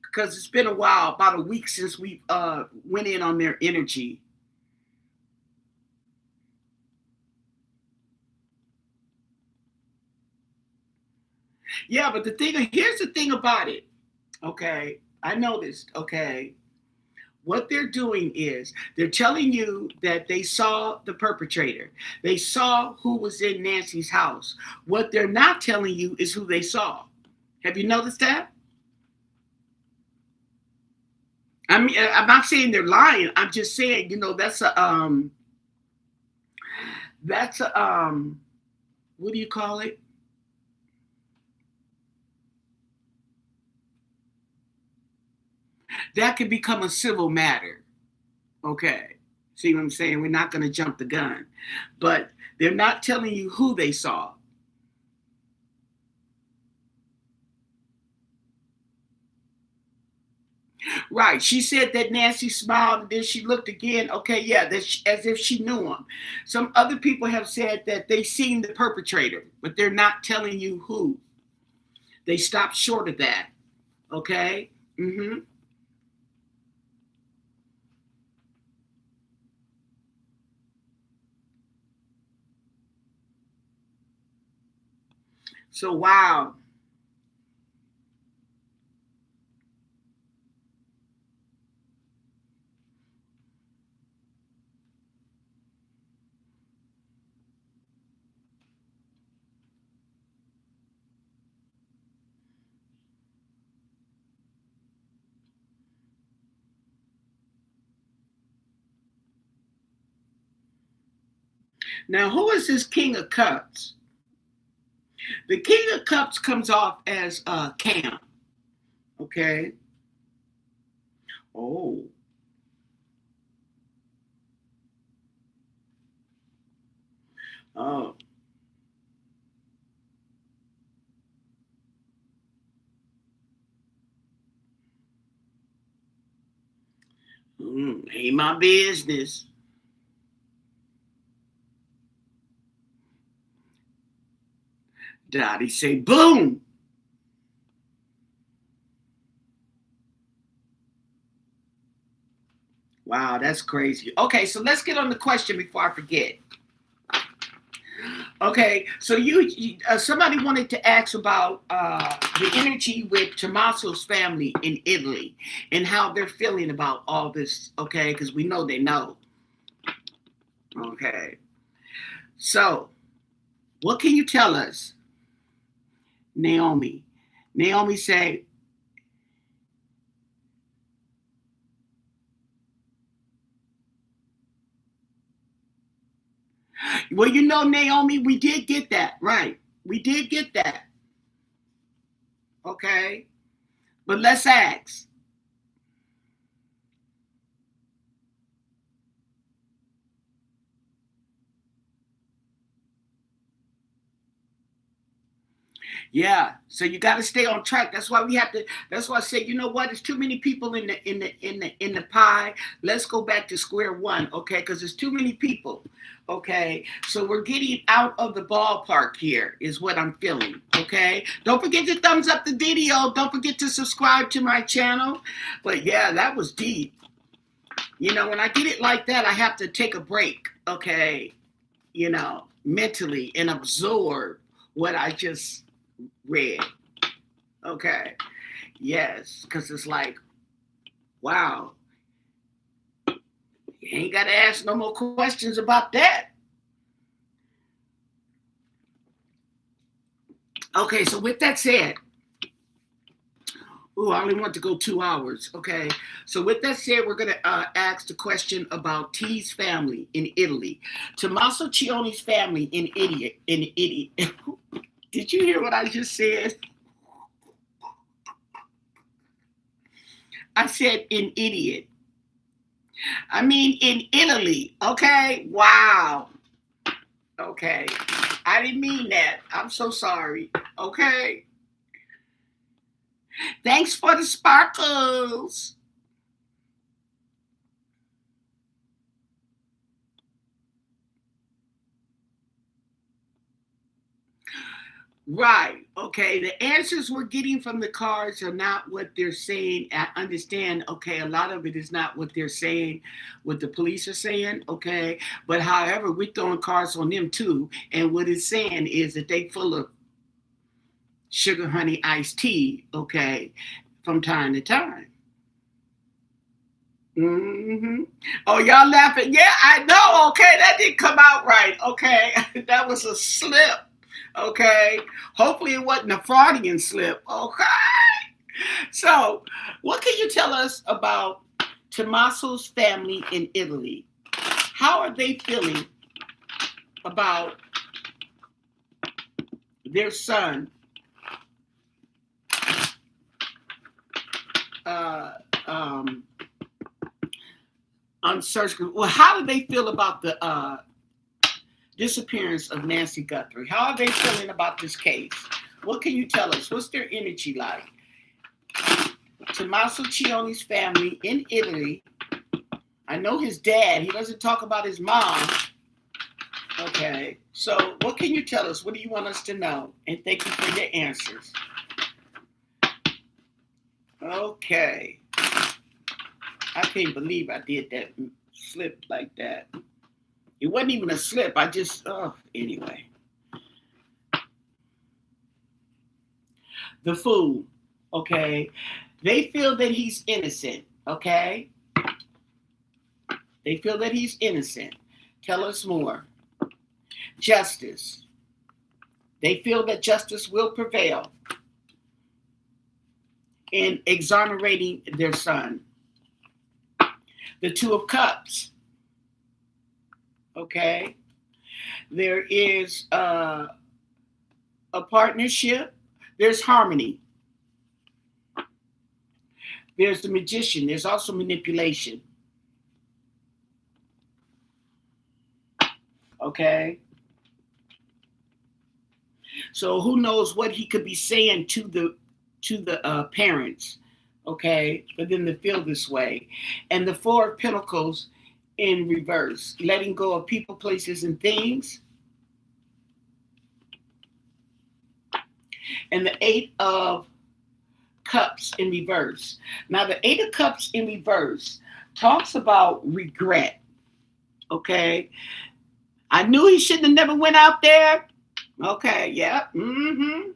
because it's been a while, about a week since we went in on their energy. Yeah, but here's the thing about it. Okay, I noticed. Okay, what they're doing is they're telling you that they saw the perpetrator. They saw who was in Nancy's house. What they're not telling you is who they saw. Have you noticed that? I mean, I'm not saying they're lying. I'm just saying, that's a what do you call it? That could become a civil matter. Okay. See what I'm saying? We're not going to jump the gun. But they're not telling you who they saw. Right. She said that Nancy smiled and then she looked again. Okay, yeah, as if she knew him. Some other people have said that they seen the perpetrator, but they're not telling you who. They stopped short of that. Okay. Mm-hmm. So wow. Now, who is this King of Cups? The King of Cups comes off as Cam. Okay. Oh. Oh. Ain't my business. Dottie say boom. Wow, that's crazy. Okay, so let's get on the question before I forget. Okay, so somebody wanted to ask about the energy with Tommaso's family in Italy and how they're feeling about all this. Okay, because we know they know. Okay, so what can you tell us, Naomi? Naomi say, well, you know, Naomi, we did get that right. We did get that. Okay, but let's ask. Yeah, so you got to stay on track. That's why we have to. That's why I say, you know what? There's too many people in the pie. Let's go back to square one, okay? Because there's too many people, okay? So we're getting out of the ballpark here, is what I'm feeling, okay? Don't forget to thumbs up the video. Don't forget to subscribe to my channel. But yeah, that was deep. You know, when I get it like that, I have to take a break, okay? You know, mentally and absorb what I just read. Okay. Yes. Because it's like, wow. You ain't got to ask no more questions about that. Okay. So, with that said, I only want to go 2 hours. Okay. So, with that said, we're going to ask the question about T's family in Italy. Tommaso Cioni's family in Italy. Did you hear what I just said? I said in idiot. I mean in Italy. Okay. Wow. Okay. I didn't mean that. I'm so sorry. Okay. Thanks for the sparkles. Right. Okay. The answers we're getting from the cards are not what they're saying. I understand. Okay. A lot of it is not what they're saying, what the police are saying. Okay. But however, we're throwing cards on them too. And what it's saying is that they full of sugar, honey, iced tea. Okay. From time to time. Mm-hmm. Oh, y'all laughing? Yeah, I know. Okay, that didn't come out right. Okay, that was a slip. Okay, hopefully it wasn't a Freudian slip. Okay, so what can you tell us about Tommaso's family in Italy? How are they feeling about their son? Uh, um, Unsearchable. Well, how do they feel about the disappearance of Nancy Guthrie? How are they feeling about this case? What can you tell us? What's their energy like? Tommaso Cioni's family in Italy. I know his dad. He doesn't talk about his mom. Okay. So what can you tell us? What do you want us to know? And thank you for your answers. Okay. I can't believe I did that slip like that. It wasn't even a slip. I just, anyway. The fool, okay? They feel that he's innocent, okay? They feel that he's innocent. Tell us more. Justice. They feel that justice will prevail in exonerating their son. The Two of Cups. Okay. There is a partnership. There's harmony. There's the Magician. There's also manipulation. Okay. So who knows what he could be saying to the parents, okay, for them to feel this way. And the Four of Pentacles in reverse, letting go of people, places, and things. And the Eight of Cups in reverse. Now, the Eight of Cups in reverse talks about regret, okay? I knew he shouldn't have never went out there. Okay, yeah. Mm-hmm.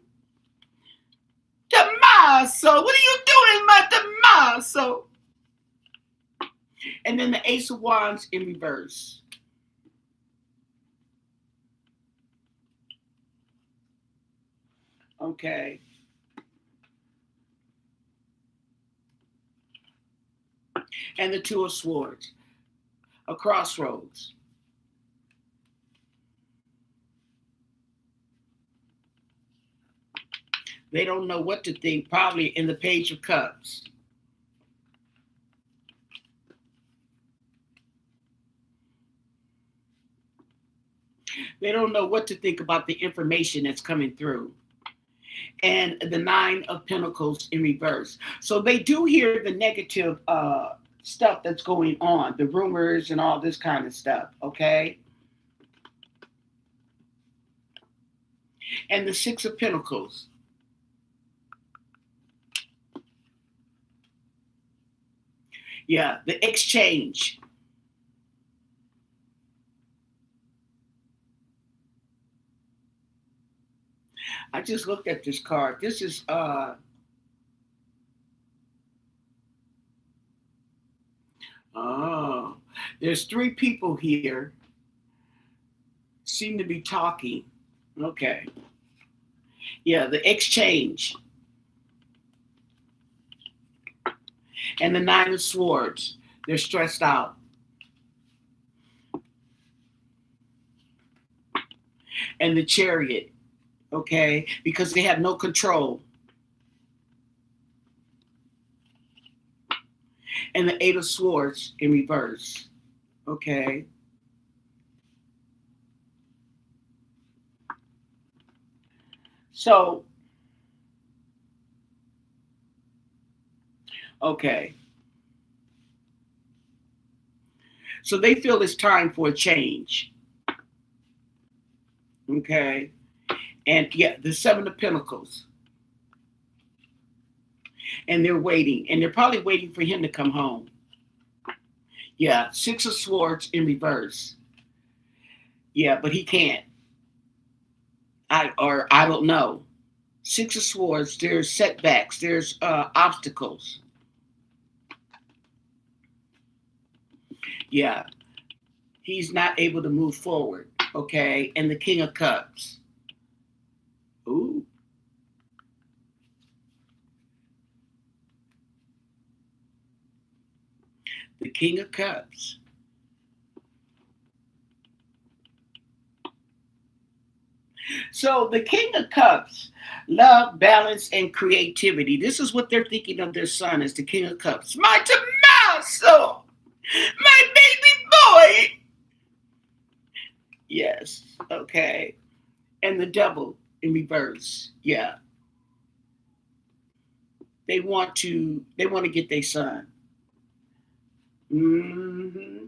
Tommaso, what are you doing, my Tommaso? And then the Ace of Wands in reverse. Okay. And the Two of Swords. A crossroads. They don't know what to think, probably in the Page of Cups. They don't know what to think about the information that's coming through. And the Nine of Pentacles in reverse. So they do hear the negative stuff that's going on, the rumors and all this kind of stuff, okay? And the Six of Pentacles. Yeah, the exchange. I just looked at this card. This is oh, there's three people here seem to be talking. Okay. Yeah, the exchange. And the Nine of Swords. They're stressed out. And the Chariot, okay, because they have no control. And the Eight of Swords in reverse, okay. So, okay. So they feel it's time for a change, okay. And yeah, the Seven of Pentacles. And they're waiting, and they're probably waiting for him to come home. Yeah, Six of Swords in reverse. Yeah, but he can't. I don't know. Six of Swords. There's setbacks. There's obstacles. Yeah, he's not able to move forward. Okay, and the King of Cups. Ooh, the King of Cups. So the King of Cups, love, balance, and creativity. This is what they're thinking of their son as the King of Cups. My Tommaso, my baby boy. Yes. Okay. And the Devil in reverse. Yeah. They want to get their son. Hmm.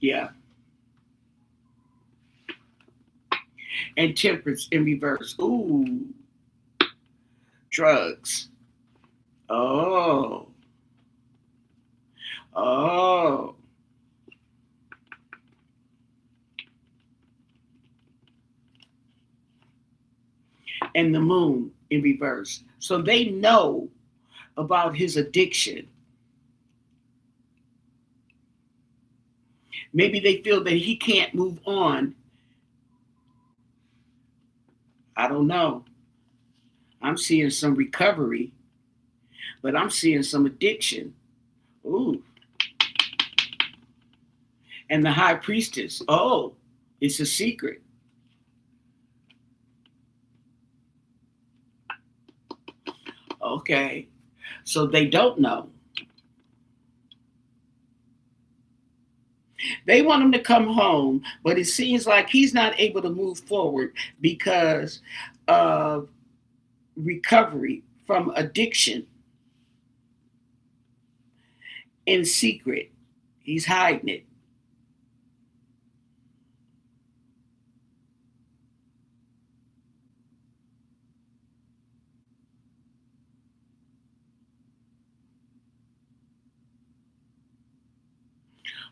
Yeah. And Temperance in reverse. Ooh, drugs. Oh. Oh. And the Moon in reverse. So they know about his addiction. Maybe they feel that he can't move on. I don't know. I'm seeing some recovery, but I'm seeing some addiction. Ooh. And the High Priestess. Oh, it's a secret. Okay. So they don't know. They want him to come home, but it seems like he's not able to move forward because of recovery from addiction in secret. He's hiding it.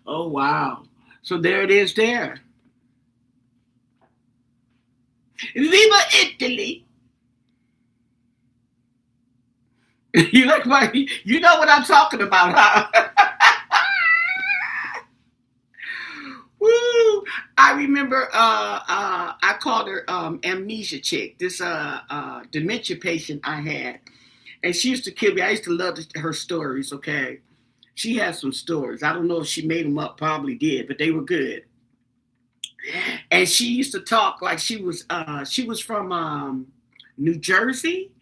Oh, wow. So there it is there. Viva Italy. You like my, you know what I'm talking about, huh? Woo! I remember I called her amnesia chick, this dementia patient I had. And she used to kill me. I used to love her stories, okay? She has some stories. I don't know if she made them up, probably did, but they were good. And she used to talk like she was from New Jersey,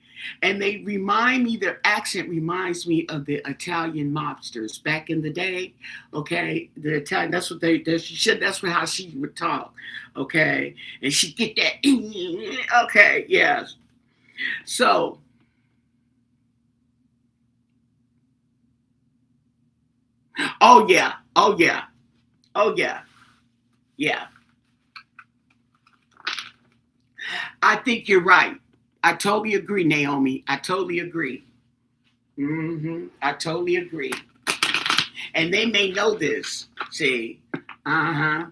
and they remind me, their accent reminds me of the Italian mobsters back in the day. Okay, the Italian, that's what she should, that's how she would talk. Okay, and she get that. Okay, yes. So, oh yeah, oh yeah, oh yeah, yeah. I think you're right. I totally agree, Naomi. I totally agree. I totally agree. And they may know this. See, uh huh.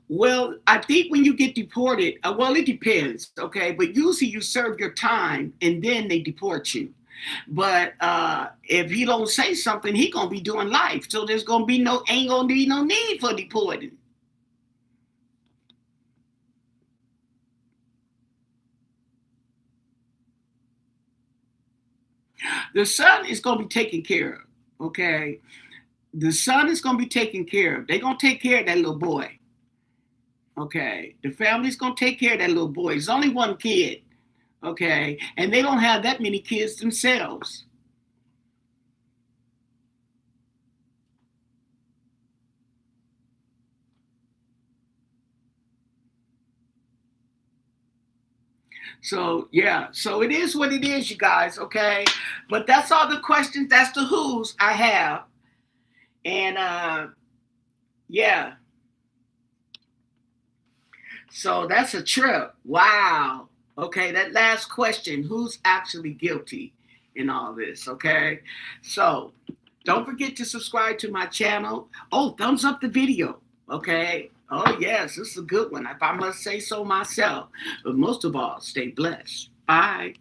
Well, I think when you get deported, well, it depends, okay? But usually you serve your time and then they deport you. But if he don't say something, he gonna be doing life. So there's gonna be no, ain't gonna be no need for deporting. The son is gonna be taken care of, okay? The son is gonna be taken care of. They're gonna take care of that little boy. Okay. The family's gonna take care of that little boy. It's only one kid. Okay. And they don't have that many kids themselves. So yeah, so it is what it is, you guys, okay? But that's all the questions, that's the who's I have. And yeah, so that's a trip. Wow. Okay, that last question, who's actually guilty in all this? Okay. So don't forget to subscribe to my channel. Oh, thumbs up the video. Okay. Oh, yes, this is a good one, if I must say so myself. But most of all, stay blessed. Bye.